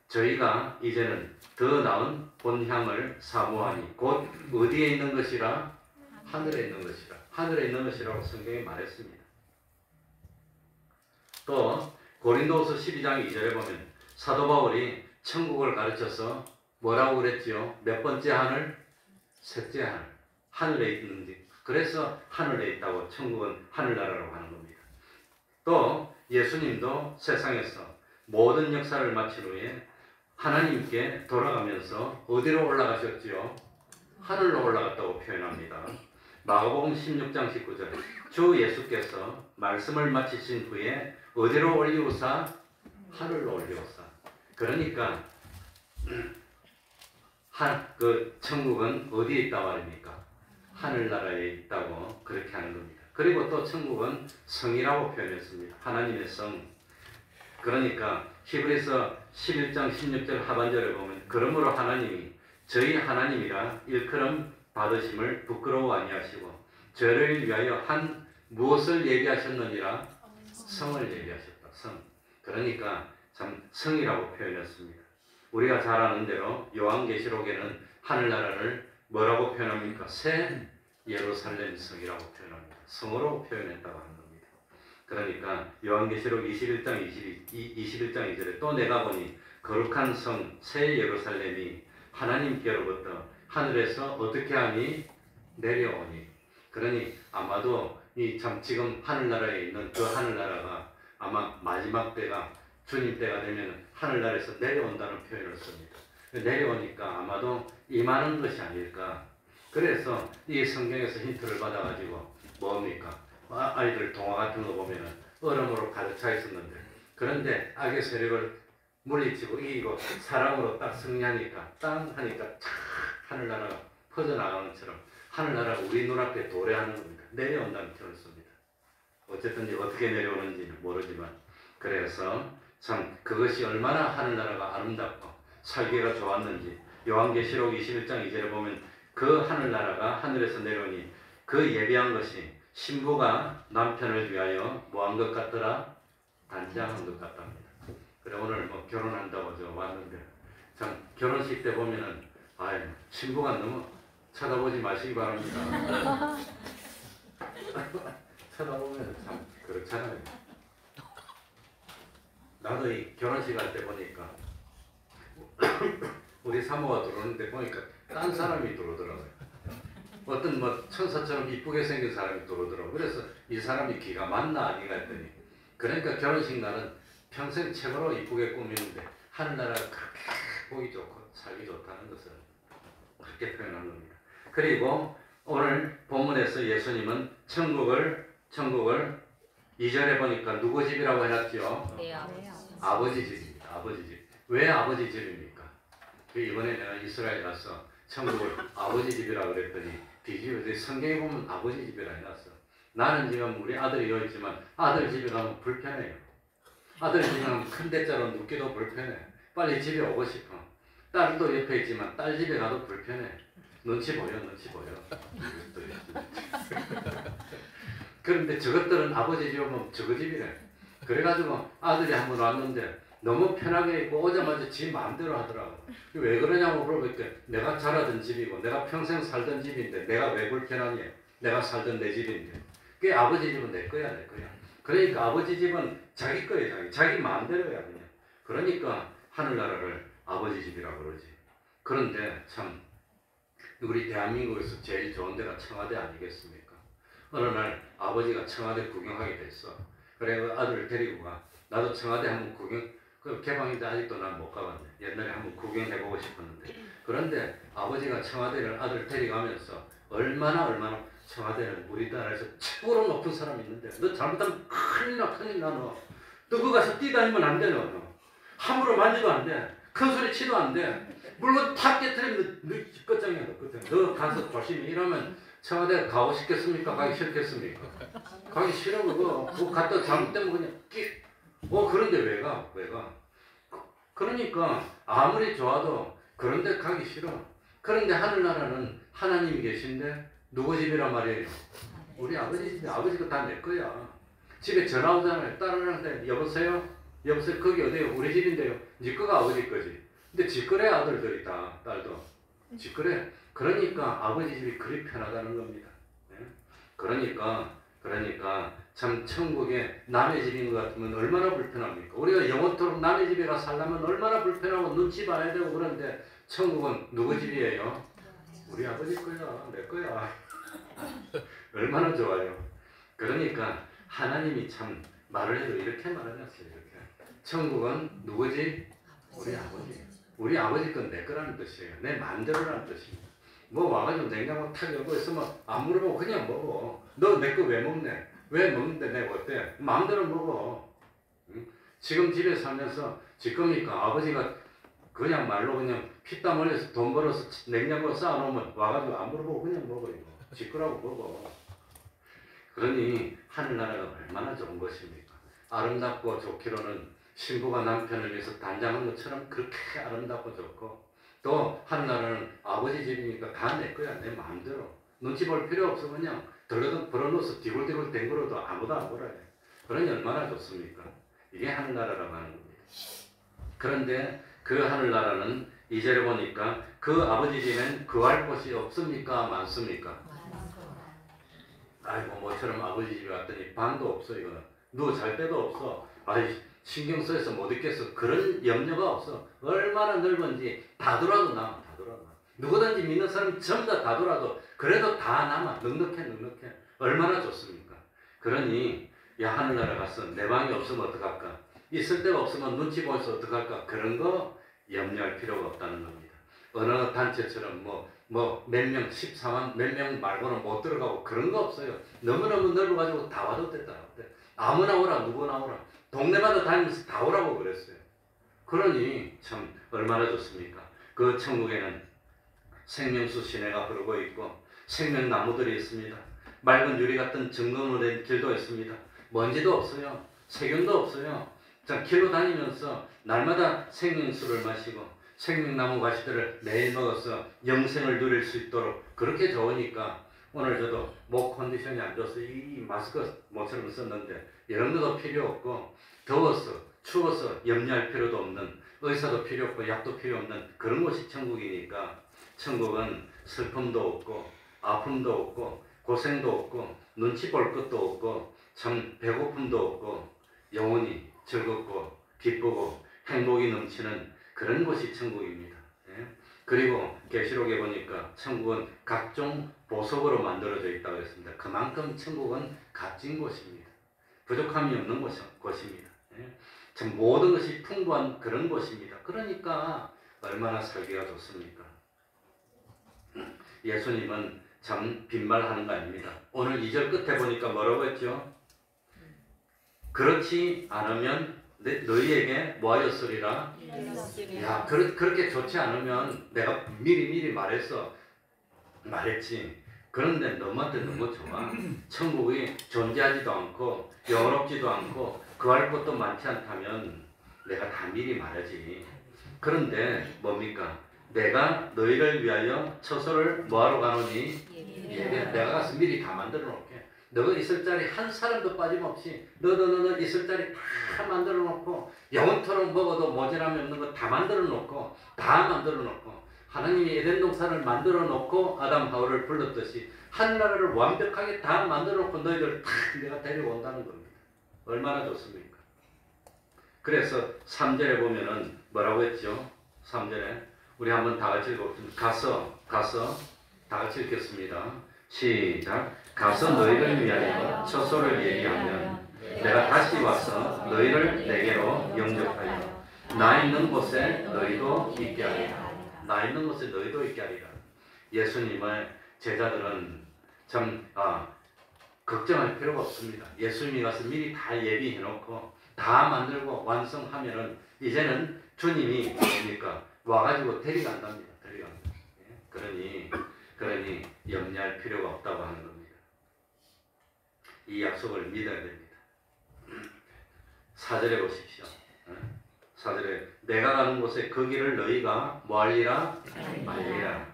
저희가 이제는 더 나은 본향을 사모하니 곧 어디에 있는 것이라? 하늘에 있는 것이라. 하늘에 있는 것이라고 성경에 말했습니다. 또 고린도후서 12장 2절에 보면 사도 바울이 천국을 가르쳐서 뭐라고 그랬지요? 몇 번째 하늘? 셋째 하늘. 하늘에 있는지. 그래서 하늘에 있다고 천국은 하늘나라라고 하는 겁니다. 또 예수님도 세상에서 모든 역사를 마친 후에 하나님께 돌아가면서 어디로 올라가셨지요? 하늘로 올라갔다고 표현합니다. 마가복음 16장 19절 주 예수께서 말씀을 마치신 후에 어디로 올리우사? 하늘로 올리우사. 그러니까 그 천국은 어디에 있다 말입니까? 하늘나라에 있다고 그렇게 하는 겁니다. 그리고 또 천국은 성이라고 표현했습니다. 하나님의 성. 그러니까 히브리서 11장 16절 하반절에 보면 그러므로 하나님이 저희 하나님이라 일컬음 받으심을 부끄러워 아니하시고 저를 위하여 한 무엇을 예비하셨느니라? 성을 예비하셨다. 성. 그러니까 참 성이라고 표현했습니다. 우리가 잘 아는 대로 요한계시록에는 하늘나라를 뭐라고 표현합니까? 새 예루살렘 성이라고 표현합니다. 성으로 표현했다고 하는 겁니다. 그러니까 요한계시록 21장 2절에 또 내가 보니 거룩한 성 새 예루살렘이 하나님께로부터 하늘에서 어떻게 하니? 내려오니. 그러니 아마도 이 참 지금 하늘나라에 있는 그 하늘나라가 아마 마지막 때가 주님 때가 되면 하늘나라에서 내려온다는 표현을 씁니다. 내려오니까 아마도 임하는 것이 아닐까. 그래서 이 성경에서 힌트를 받아가지고 뭡니까? 아이들 동화 같은 거 보면은 얼음으로 가득 차 있었는데 그런데 악의 세력을 물리치고 이기고 사랑으로 딱 승리하니까 땅 하니까 촥 하늘나라가 퍼져나가는 것처럼 하늘나라가 우리 눈앞에 도래하는 겁니다. 내려온다는 표현을 씁니다. 어쨌든 어떻게 내려오는지 모르지만 그래서 참 그것이 얼마나 하늘나라가 아름답고 살기가 좋았는지 요한계시록 21장 2절에 보면 그 하늘나라가 하늘에서 내려오니 그 예비한 것이 신부가 남편을 위하여 뭐 한 것 같더라? 단장한 것 같답니다. 그래 오늘 뭐 결혼한다고 저 왔는데 참 결혼식 때 보면은 아유 신부가 너무 쳐다보지 마시기 바랍니다. 쳐다보면 참 그렇잖아요. 나도 이 결혼식 할 때 보니까 우리 사모가 들어오는데 보니까 딴 사람이 들어오더라고요. 어떤 뭐 천사처럼 이쁘게 생긴 사람이 들어오더라고요. 그래서 이 사람이 기가 맞나 아니가 했더니 그러니까 결혼식 날은 평생 최고로 이쁘게 꾸미는데 하늘나라가 그렇게 보기 좋고 살기 좋다는 것을 그렇게 표현한 겁니다. 그리고 오늘 본문에서 예수님은 천국을 2절에 보니까 누구 집이라고 해놨죠? 네, 아버지 집입니다. 아버지 집. 왜 아버지 집입니까? 이번에 내가 이스라엘 가서 천국을 아버지 집이라고 그랬더니 뒤집어서 성경에 보면 아버지 집이라 해놨어. 나는 지금 우리 아들이 여기 있지만 아들 집에 가면 불편해요. 아들 집에 가면 큰 대자로 눕기도 불편해. 빨리 집에 오고 싶어. 딸도 옆에 있지만 딸 집에 가도 불편해. 눈치 보여. 그런데 저것들은 아버지 집 오면 저거 집이래. 그래가지고 아들이 한번 왔는데 너무 편하게 있고 오자마자 지 마음대로 하더라고. 왜 그러냐고 물어보니까 내가 자라던 집이고 내가 평생 살던 집인데 내가 왜 불편하니? 내가 살던 내 집인데. 그 아버지 집은 내 거야. 그러니까 아버지 집은 자기 거예요. 자기 마음대로야 그냥. 그러니까 하늘나라를 아버지 집이라고 그러지. 그런데 참 우리 대한민국에서 제일 좋은 데가 청와대 아니겠습니까? 어느 날 아버지가 청와대 구경하게 됐어. 그래 아들을 데리고 가. 나도 청와대 한번 구경. 그 개방인데 아직도 난 못 가봤네. 옛날에 한번 구경해보고 싶었는데. 그런데 아버지가 청와대를 아들 데려가면서 얼마나 청와대는 우리나라에서 최고로 높은 사람이 있는데 너 잘못하면 큰일 나 너. 너 그거 가서 뛰다니면 안 돼 너. 함부로 만져도 안 돼. 큰 소리 치도 안 돼. 물건 탁 깨뜨리면 너 끝장이야. 너 끝장. 너 가서 조심히 이러면 청와대 가고 싶겠습니까? 가기 싫겠습니까? 가기 싫어 그거. 그거 갔다 잘못되면 그냥 그런데 왜 가? 왜 가? 그러니까 아무리 좋아도 그런데 가기 싫어. 그런데 하늘나라는 하나님이 계신데 누구 집이란 말이에요? 우리 아버지 집이. 아버지가 다 내 거야. 집에 전화 오잖아요. 딸한테 여보세요? 여보세요? 거기 어디요? 우리 집인데요. 네 거가 아버지 거지. 근데 지 거래 아들들이 다 딸도. 지 거래. 그러니까 아버지 집이 그리 편하다는 겁니다. 네? 그러니까 참 천국에 남의 집인 것 같으면 얼마나 불편합니까? 우리가 영원토록 남의 집에 가 살려면 얼마나 불편하고 눈치 봐야 되고 그런데 천국은 누구 집이에요? 우리 아버지 거야. 내 거야. 얼마나 좋아요. 그러니까 하나님이 참 말을 해도 이렇게 말하셨어요. 이렇게. 천국은 누구지? 우리 아버지. 우리 아버지 건 내 거라는 뜻이에요. 내 마음대로라는 뜻입니다. 뭐 와가지고 냉장고 탁 열고 있으면 안 물어보고 그냥 먹어. 너 내 거 왜 먹네? 왜 먹는데 내가 어때? 마음대로 먹어. 응? 지금 집에 살면서 지 겁니까? 아버지가 그냥 말로 그냥 피땀 흘려서 돈 벌어서 냉장고에 쌓아놓으면 와가지고 안 물어보고 그냥 먹어. 이거. 지 거라고 먹어. 그러니 하늘나라가 얼마나 좋은 것입니까? 아름답고 좋기로는 신부가 남편을 위해서 단장한 것처럼 그렇게 아름답고 좋고 또 하늘나라는 아버지 집이니까 다 내 거야. 내 마음대로. 눈치 볼 필요 없어. 그냥 덜러덩 벌어놓아서 디굴디굴 댕굴어도 아무도 안 보라 해. 그러니 얼마나 좋습니까? 이게 하늘나라라고 하는 겁니다. 그런데 그 하늘나라는 이제를 보니까 그 아버지 집엔 거할 곳이 없습니까? 많습니까? 아이고 모처럼 아버지 집에 왔더니 방도 없어. 이거는 누워 잘 데도 없어. 아이 신경 써서 못 있겠어. 그런 염려가 없어. 얼마나 넓은지 다 돌아도 남아. 다 돌아도 남아. 누구든지 믿는 사람이 전부 다 돌아도 그래도 다 남아. 넉넉해. 얼마나 좋습니까? 그러니 야 하늘나라 가서 내 방이 없으면 어떡할까? 있을 데가 없으면 눈치 보여서 어떡할까? 그런 거 염려할 필요가 없다는 겁니다. 어느 단체처럼 몇 명, 14만 몇 명 말고는 못 들어가고 그런 거 없어요. 너무너무 넓어가지고 다 와도 됐다. 아무나 오라, 누구나 오라. 동네마다 다니면서 다 오라고 그랬어요. 그러니 참 얼마나 좋습니까? 그 천국에는 생명수 시내가 흐르고 있고 생명나무들이 있습니다. 맑은 유리 같은 증거로 된 길도 있습니다. 먼지도 없어요. 세균도 없어요. 자, 길로 다니면서 날마다 생명수를 마시고 생명나무 가시들을 매일 먹어서 영생을 누릴 수 있도록 그렇게 좋으니까 오늘 저도 목 컨디션이 안 좋아서 이 마스크 모처럼 썼는데 이런 것도 필요 없고 더워서 추워서 염려할 필요도 없는 의사도 필요 없고 약도 필요 없는 그런 곳이 천국이니까 천국은 슬픔도 없고 아픔도 없고 고생도 없고 눈치 볼 것도 없고 참 배고픔도 없고 영원히 즐겁고 기쁘고 행복이 넘치는 그런 곳이 천국입니다. 예? 그리고 계시록에 보니까 천국은 각종 보석으로 만들어져 있다고 했습니다. 그만큼 천국은 값진 곳입니다. 부족함이 없는 곳입니다. 예? 참 모든 것이 풍부한 그런 곳입니다. 그러니까 얼마나 살기가 좋습니까? 예수님은 참 빈말하는 거 아닙니다. 오늘 2절 끝에 보니까 뭐라고 했죠? 그렇지 않으면 너희에게 뭐하였으리라? 야, 그렇게 좋지 않으면 내가 미리 말했지. 그런데 너한테 너무 좋아. 천국이 존재하지도 않고 영원롭지도 않고 구할 것도 많지 않다면 내가 다 미리 말하지. 그런데 뭡니까? 내가 너희를 위하여 처소를 뭐하러 가노니? 내가 가서 미리 다 만들어 놓을게. 너가 있을 자리 한 사람도 빠짐없이 너 있을 자리 다 만들어 놓고 영원토록 먹어도 모자람이 없는 거 다 만들어 놓고 하나님이 에덴 동산을 만들어 놓고 아담 하와를 불렀듯이 하늘나라를 완벽하게 다 만들어 놓고 너희들 다 내가 데려온다는 겁니다. 얼마나 좋습니까? 그래서 3절에 보면은 뭐라고 했죠? 3절에 우리 한번 다 같이 읽어봅시다. 가서 다 같이 읽겠습니다. 시작. 가서 너희를 위하여 처소를 예비하면 내가 다시 와서 너희를 내게로 영접하여 나 있는 곳에 너희도 있게 하리라. 나 있는 곳에 너희도 있게 하리라. 예수님의 제자들은 참 걱정할 필요가 없습니다. 예수님이 가서 미리 다 예비해놓고 다 만들고 완성하면은 이제는 주님이 뭡니까? 와가지고 데려간답니다. 데려간다. 예? 그러니 염려할 필요가 없다고 하는 겁니다. 이 약속을 믿어야 됩니다. 4절에 보십시오. 4절에 내가 가는 곳에 그 길을 너희가 뭐 할리라?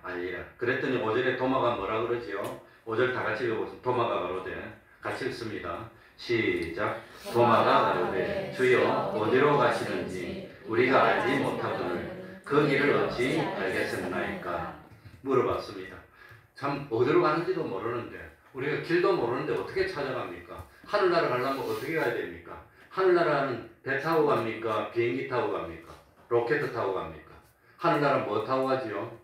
알리라. 그랬더니 5절에 도마가 뭐라 그러지요? 5절 다 같이 읽어보세요. 도마가 가로되 같이 읽습니다. 시작. 도마가 가로되 주여 어디로 가시는지 우리가 알지 못하거늘 그 길을 어찌 알겠습니까? 물어봤습니다. 참 어디로 가는지도 모르는데 우리가 길도 모르는데 어떻게 찾아갑니까? 하늘나라 가려면 어떻게 가야 됩니까? 하늘나라는 배 타고 갑니까? 비행기 타고 갑니까? 로켓 타고 갑니까? 하늘나라 뭐 타고 가지요?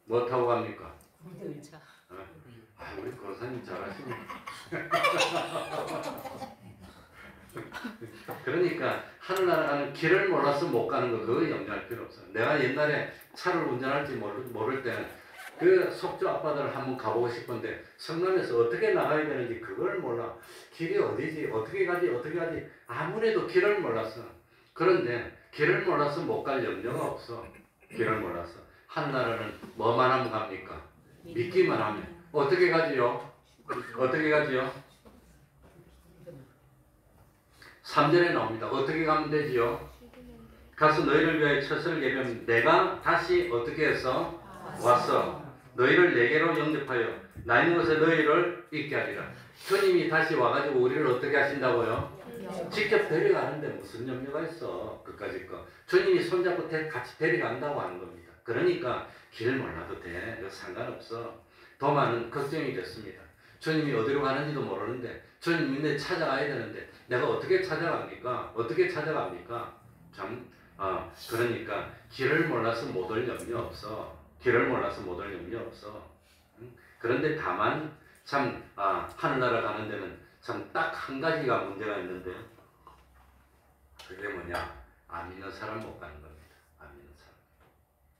뭐 타고 갑니까? 우리 권사님 잘하시네. 그러니까 하늘나라 가는 길을 몰라서 못 가는 거 그거 염려할 필요 없어요. 내가 옛날에 차를 운전할지 모를 때는 그 속주 앞바다를 한번 가보고 싶은데 성남에서 어떻게 나가야 되는지 그걸 몰라. 길이 어디지? 어떻게 가지? 아무래도 길을 몰랐어. 그런데 길을 몰라서 못 갈 염려가 없어. 길을 몰라서. 하늘나라는 뭐만 하면 갑니까? 믿기만 하면. 어떻게 가지요? 3절에 나옵니다. 어떻게 가면 되지요? 가서 너희를 위하여 처소를 예비하면 내가 다시 어떻게 해서 왔어. 너희를 내게로 영접하여 나 있는 곳에 너희를 있게 하리라. 주님이 다시 와가지고 우리를 어떻게 하신다고요? 직접 데려가는데 무슨 염려가 있어. 그까짓 거. 주님이 손잡고 같이 데려간다고 하는 겁니다. 그러니까 길 몰라도 돼. 이거 상관없어. 도마는 걱정이 됐습니다. 주님이 어디로 가는지도 모르는데 주님이 내 찾아가야 되는데 내가 어떻게 찾아갑니까? 그러니까 길을 몰라서 못 올 염려 없어. 그런데 다만 하늘나라 가는 데는 참 딱 한 가지가 문제가 있는데 그게 뭐냐? 안 믿는 사람 못 가는 겁니다. 안 믿는 사람.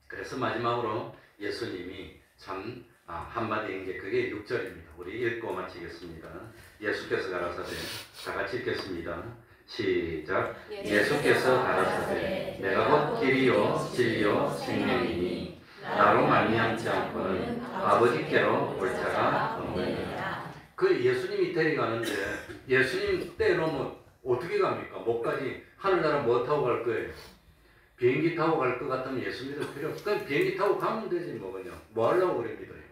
그래서 마지막으로 예수님이 한마디인 게 그게 6절입니다. 우리 읽고 마치겠습니다. 예수께서 가라사대 다 같이 읽겠습니다. 시작. 예수께서 가라사대 내가 곧 길이요 진리요 생명이니 나로 말미암지 않고는 아버지께로 올 자가 없느니라. 그 예수님이 데려가는데 예수님 떼놓으면 어떻게 갑니까? 못 가지. 하늘나라 뭐 타고 갈 거예요? 비행기 타고 갈 것 같으면 예수 믿을 필요 없어. 그럼 비행기 타고 가면 되지 뭐 그냥. 뭐 하려고 그래 믿어요.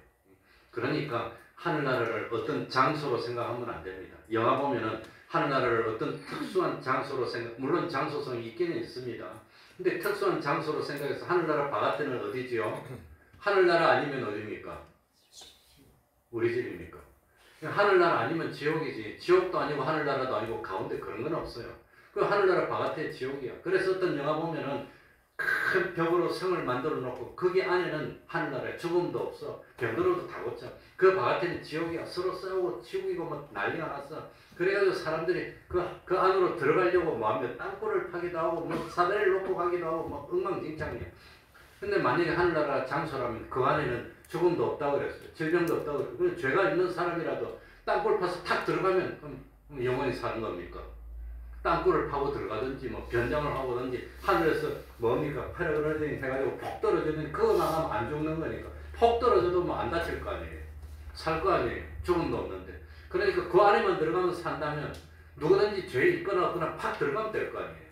그러니까 하늘나라를 어떤 장소로 생각하면 안 됩니다. 영화 보면은 하늘나라를 어떤 특수한 장소로 물론 장소성이 있기는 있습니다. 근데 특수한 장소로 생각해서 하늘나라 바깥에는 어디지요? 하늘나라 아니면 어디입니까? 우리 집입니까? 하늘나라 아니면 지옥이지. 지옥도 아니고 하늘나라도 아니고 가운데 그런 건 없어요. 그 하늘나라 바깥에 지옥이야. 그래서 어떤 영화 보면은 큰 벽으로 성을 만들어 놓고 거기 안에는 하늘나라에 죽음도 없어. 병들어도 다 고쳐. 그 바깥에는 지옥이야. 서로 싸우고 지옥이고 뭐 난리가 났어. 그래가지고 사람들이 그 안으로 들어가려고 뭐 하면 땅굴을 파기도 하고 뭐 사다리를 놓고 가기도 하고 뭐 엉망진창이야. 근데 만약에 하늘나라 장소라면 그 안에는 죽음도 없다고 그랬어요. 질병도 없다고 그랬어요. 그래서 죄가 있는 사람이라도 땅굴 파서 탁 들어가면 그럼 영원히 사는 겁니까? 땅굴을 파고 들어가든지 뭐 변장을 하고든지 하늘에서 뭡니까 패러글라이딩 해가지고 폭 떨어지면 그거 나가면 안 죽는 거니까. 폭 떨어져도 뭐 안 다칠 거 아니에요. 살 거 아니에요. 죽음도 없는데. 그러니까 그 안에만 들어가면 산다면 누구든지 죄 있거나 없거나 팍 들어가면 될 거 아니에요.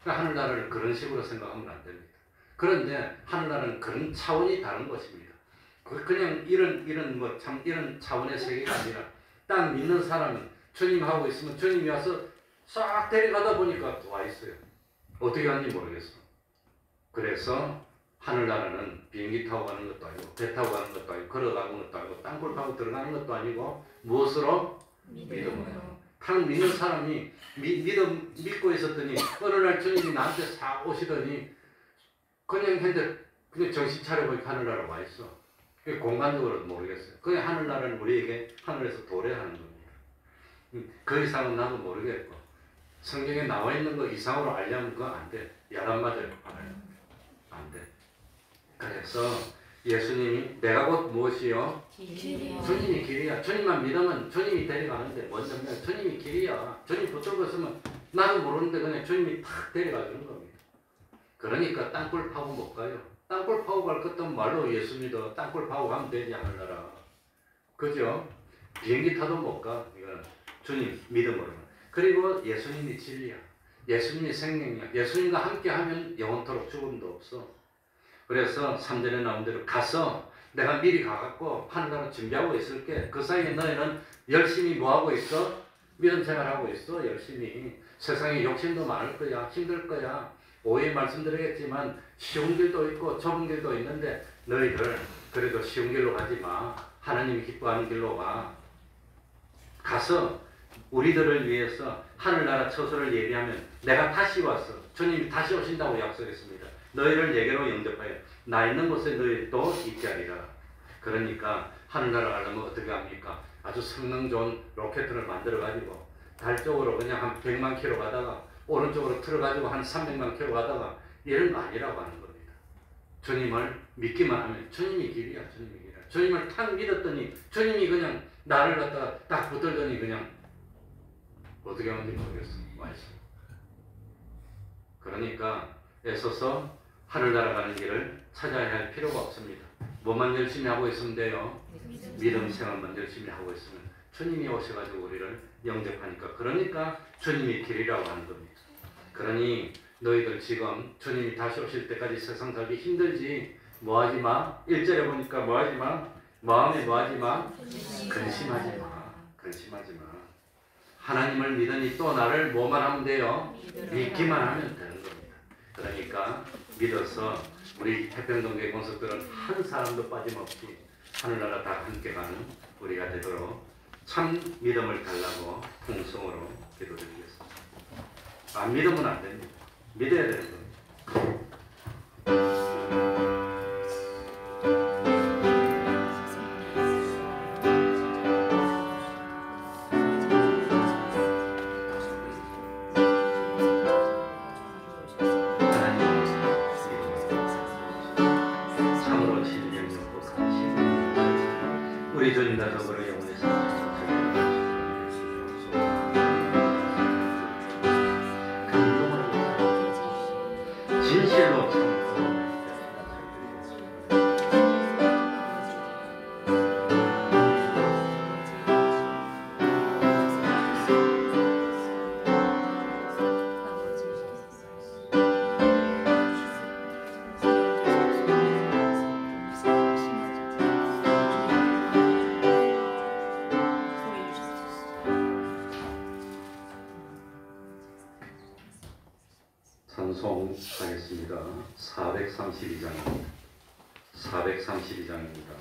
그러니까 하늘나라를 그런 식으로 생각하면 안 됩니다. 그런데 하늘나라는 그런 차원이 다른 것입니다. 그냥 이런 차원의 세계가 아니라 딱 믿는 사람은 주님하고 있으면 주님이 와서 싹 데려가다 보니까 와 있어요. 어떻게 하는지 모르겠어. 그래서 하늘나라는 비행기 타고 가는 것도 아니고 배 타고 가는 것도 아니고 걸어가는 것도 아니고 땅굴 파고 들어가는 것도 아니고 무엇으로? 믿음으로. 탁 믿는 사람이 믿고 있었더니 어느 날 주님이 나한테 싹 오시더니 그냥 했는데 그냥 정신 차려보니까 하늘나라 와 있어. 공간적으로도 모르겠어요. 그게 하늘나라는 우리에게 하늘에서 도래하는 겁니다. 그 이상은 나도 모르겠고 성경에 나와 있는 거 이상으로 알려면 그거 안 돼. 야단 맞아요. 안 돼. 그래서 예수님이 내가 곧 무엇이요? 주님이 길이야. 주님만 믿으면 주님이 데려가는데 먼저 주님이 길이야. 주님 붙들고 있으면 나도 모르는데 그냥 주님이 탁 데려가 주는 겁니다. 그러니까 땅굴 파고 못 가요. 땅굴 파고 갈 것도 말로 예수 믿어. 땅굴 파고 가면 되지 하늘나라. 그죠? 비행기 타도 못 가. 이거는 주님 믿음으로. 그리고 예수님이 진리야. 예수님이 생명이야. 예수님과 함께 하면 영원토록 죽음도 없어. 그래서 3절에 나온 대로 가서 내가 미리 가갖고 하늘나라 준비하고 있을게. 그 사이에 너희는 열심히 뭐하고 있어? 믿음 생활하고 있어. 열심히. 세상에 욕심도 많을 거야. 힘들 거야. 오해 말씀드리겠지만 쉬운 길도 있고 좁은 길도 있는데 너희들 그래도 쉬운 길로 가지 마. 하나님이 기뻐하는 길로 가. 가서 우리들을 위해서 하늘나라 처소를 예비하면 내가 다시 왔어. 주님이 다시 오신다고 약속했습니다. 너희를 내게로 영접하여 나 있는 곳에 너희도 있게 하리라. 그러니까 하늘나라 가려면 어떻게 합니까? 아주 성능 좋은 로켓을 만들어가지고 달 쪽으로 그냥 한 100만 킬로 가다가 오른쪽으로 틀어가지고 한 300만 킬로 가다가 이런 거 아니라고 하는 겁니다. 주님을 믿기만 하면 주님이 길이야. 주님이 길이야. 주님을 탁 믿었더니 주님이 그냥 나를 갖다가 딱 붙들더니 그냥 어떻게 하는지 모르겠어. 맛있어. 그러니까 애써서 하늘나라 가는 길을 찾아야 할 필요가 없습니다. 뭐만 열심히 하고 있으면 돼요? 믿음 생활만 열심히 하고 있으면 주님이 오셔가지고 우리를 영접하니까. 그러니까 주님이 길이라고 하는 겁니다. 그러니 너희들 지금 주님이 다시 오실 때까지 세상 살기 힘들지. 뭐하지 마. 1절에 보니까 뭐하지 마. 마음에 뭐하지 마. 근심하지 마. 근심하지 마. 하나님을 믿으니 또 나를 뭐만 하면 돼요? 믿기만 하면 되는 겁니다. 그러니까 믿어서 우리 태평동교회 권속들은 한 사람도 빠짐없이 하늘나라 다 함께 가는 우리가 되도록 참 믿음을 달라고 통성으로 기도드리겠습니다. 안 믿으면 안 됩니다. 믿어야 되는 겁니다. 우리 주님과 더불어 영원히 진실로 찬송하겠습니다. 432장입니다. 432장입니다.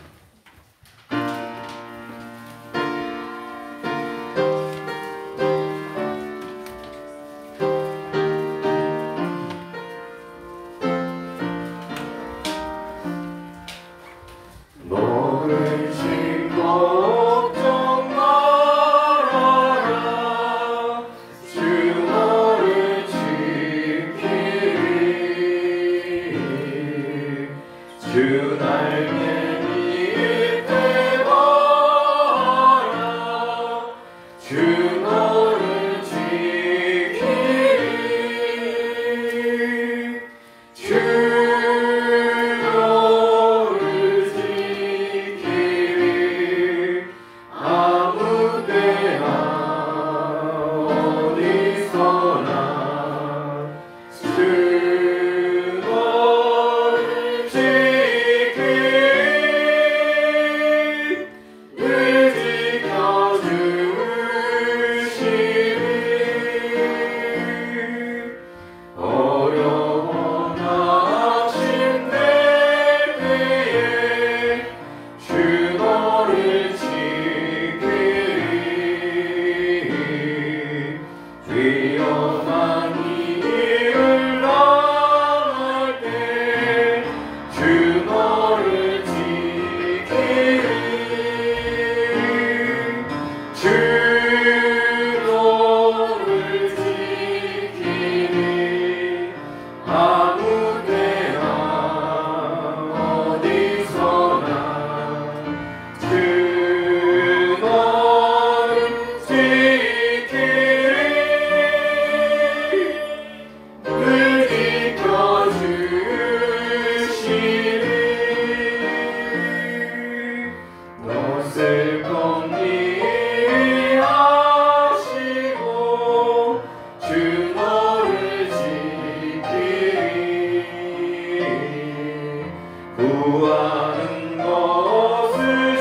구하는 것을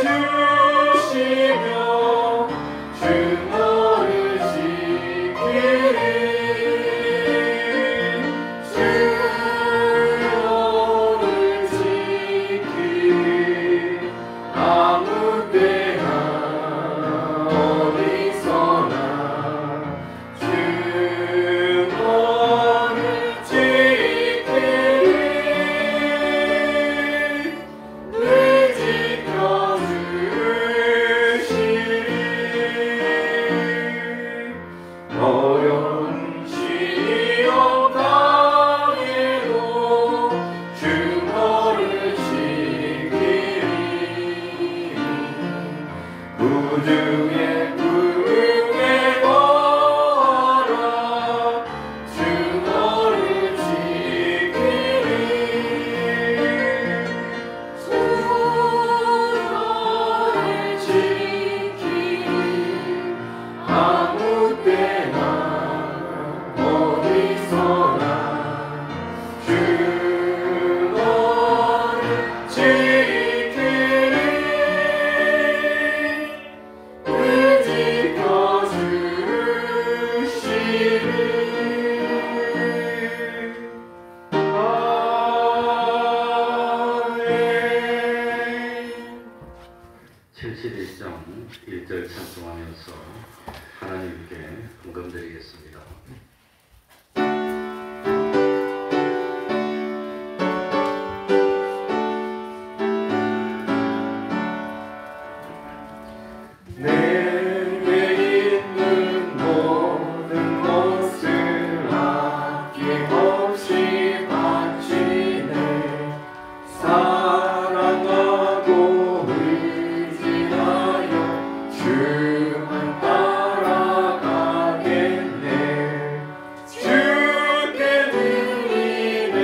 주시며 주 너를 지키리 주 너를 지키리 아무 때나 어디서나 주 너를 지키리 늘 지켜주시리 어려운 시험 당해도 주 너를 지키리 우주의 꿈에 걸어라 주 너를 지키리 주 너를 지키리 아무 때나 어디서나 주 너를 지키리 늘 지켜주시리 아멘 71장 1절 찬송하면서 하나님께 헌금드리겠습니다. 내게 있는 모든 것을 아낌없이 바치네 사랑하고 의지하여 주만 따라가겠네 주께 드리네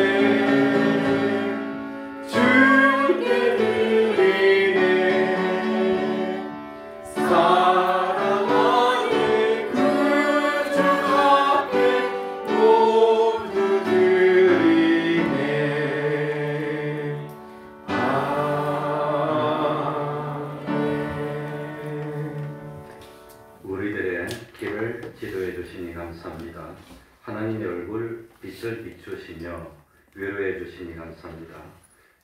주께 드리네 사랑하는 그 주 앞에 모두 드리네 아멘 우리들의 길을 지도해 주시니 감사합니다. 하나님의 얼굴 빛을 비추시며 위로해 주시니 감사합니다.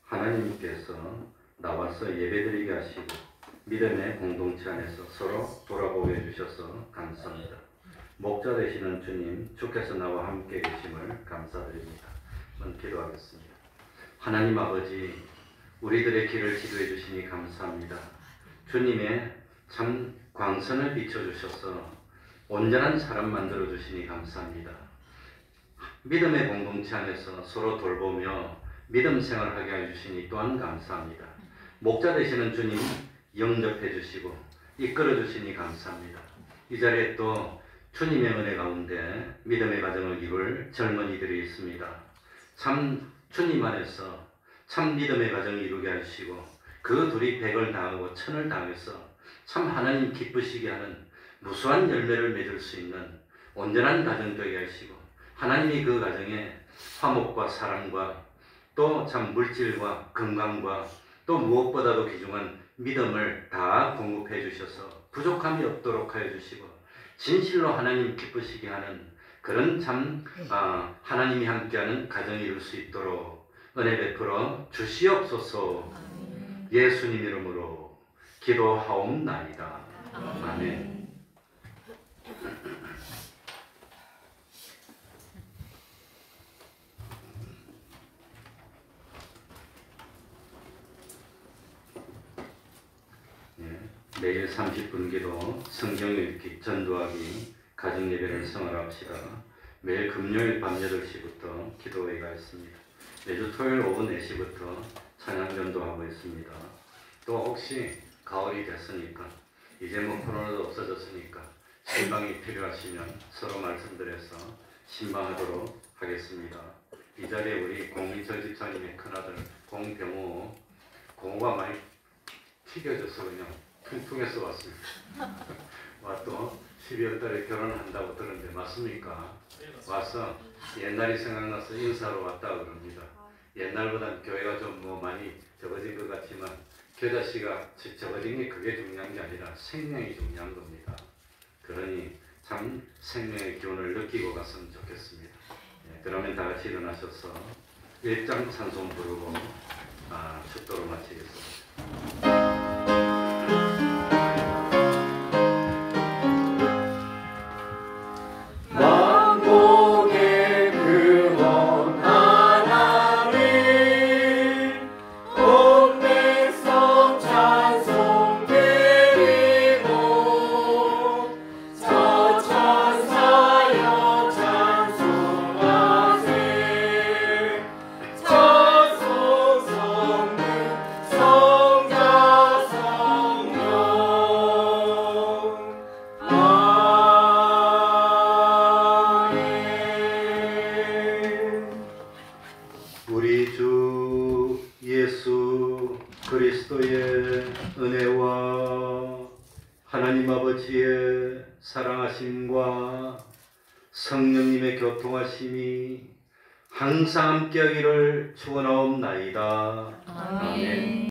하나님께서 나와서 예배드리게 하시고 믿음의 공동체 안에서 서로 돌아보게 해주셔서 감사합니다. 목자 되시는 주님, 주께서 나와 함께 계심을 감사드립니다. 한번 기도하겠습니다. 하나님 아버지, 우리들의 길을 지도해 주시니 감사합니다. 주님의 참 광선을 비춰주셔서 온전한 사람 만들어 주시니 감사합니다. 믿음의 공동체 안에서 서로 돌보며 믿음 생활하게 해주시니 또한 감사합니다. 목자 되시는 주님 영접해 주시고 이끌어 주시니 감사합니다. 이 자리에 또 주님의 은혜 가운데 믿음의 가정을 이룰 젊은이들이 있습니다. 참 주님 안에서 참 믿음의 가정을 이루게 하시고 그 둘이 백을 당하고 천을 당해서 참 하나님 기쁘시게 하는 무수한 열매를 맺을 수 있는 온전한 가정 되게 하시고 하나님이 그 가정에 화목과 사랑과 또 참 물질과 건강과 또 무엇보다도 귀중한 믿음을 다 공급해 주셔서 부족함이 없도록 하여 주시고 진실로 하나님 기쁘시게 하는 그런 참 하나님이 함께하는 가정이 이룰 수 있도록 은혜 베풀어 주시옵소서. 예수님 이름으로 기도하옵나이다. 아멘. 매일 30분 기도, 성경 읽기, 전도하기, 가정예배를 성활합시다. 매일 금요일 밤 8시부터 기도회가 있습니다. 매주 토요일 오후 4시부터 찬양 전도하고 있습니다. 또 혹시 가을이 됐으니까 이제 뭐 코로나도 없어졌으니까 신방이 필요하시면 서로 말씀드려서 신방하도록 하겠습니다. 이 자리에 우리 공민철 집사님의 큰아들 공병호, 공호가 많이 튀겨져서 그냥 퉁퉁해서 왔습니다. 와 또 12월 달에 결혼한다고 들었는데 맞습니까? 와서 옛날이 생각나서 인사로 왔다 그럽니다. 옛날보다는 교회가 좀 뭐 많이 적어진 것 같지만 교자씨가 적어진 게 그게 중요한 게 아니라 생명이 중요한 겁니다. 그러니 참 생명의 기운을 느끼고 갔으면 좋겠습니다. 그러면 다 같이 일어나셔서 일장 찬송 부르고 축도로 마치겠습니다. 만복의 근원 하나님 온 백성 찬송 드리고 저 천사여 찬송하세 천성 성능 성자 성령 우리 주 예수 그리스도의 은혜와 하나님 아버지의 사랑하심과 성령님의 교통하심이 항상 함께하기를 축원하옵나이다.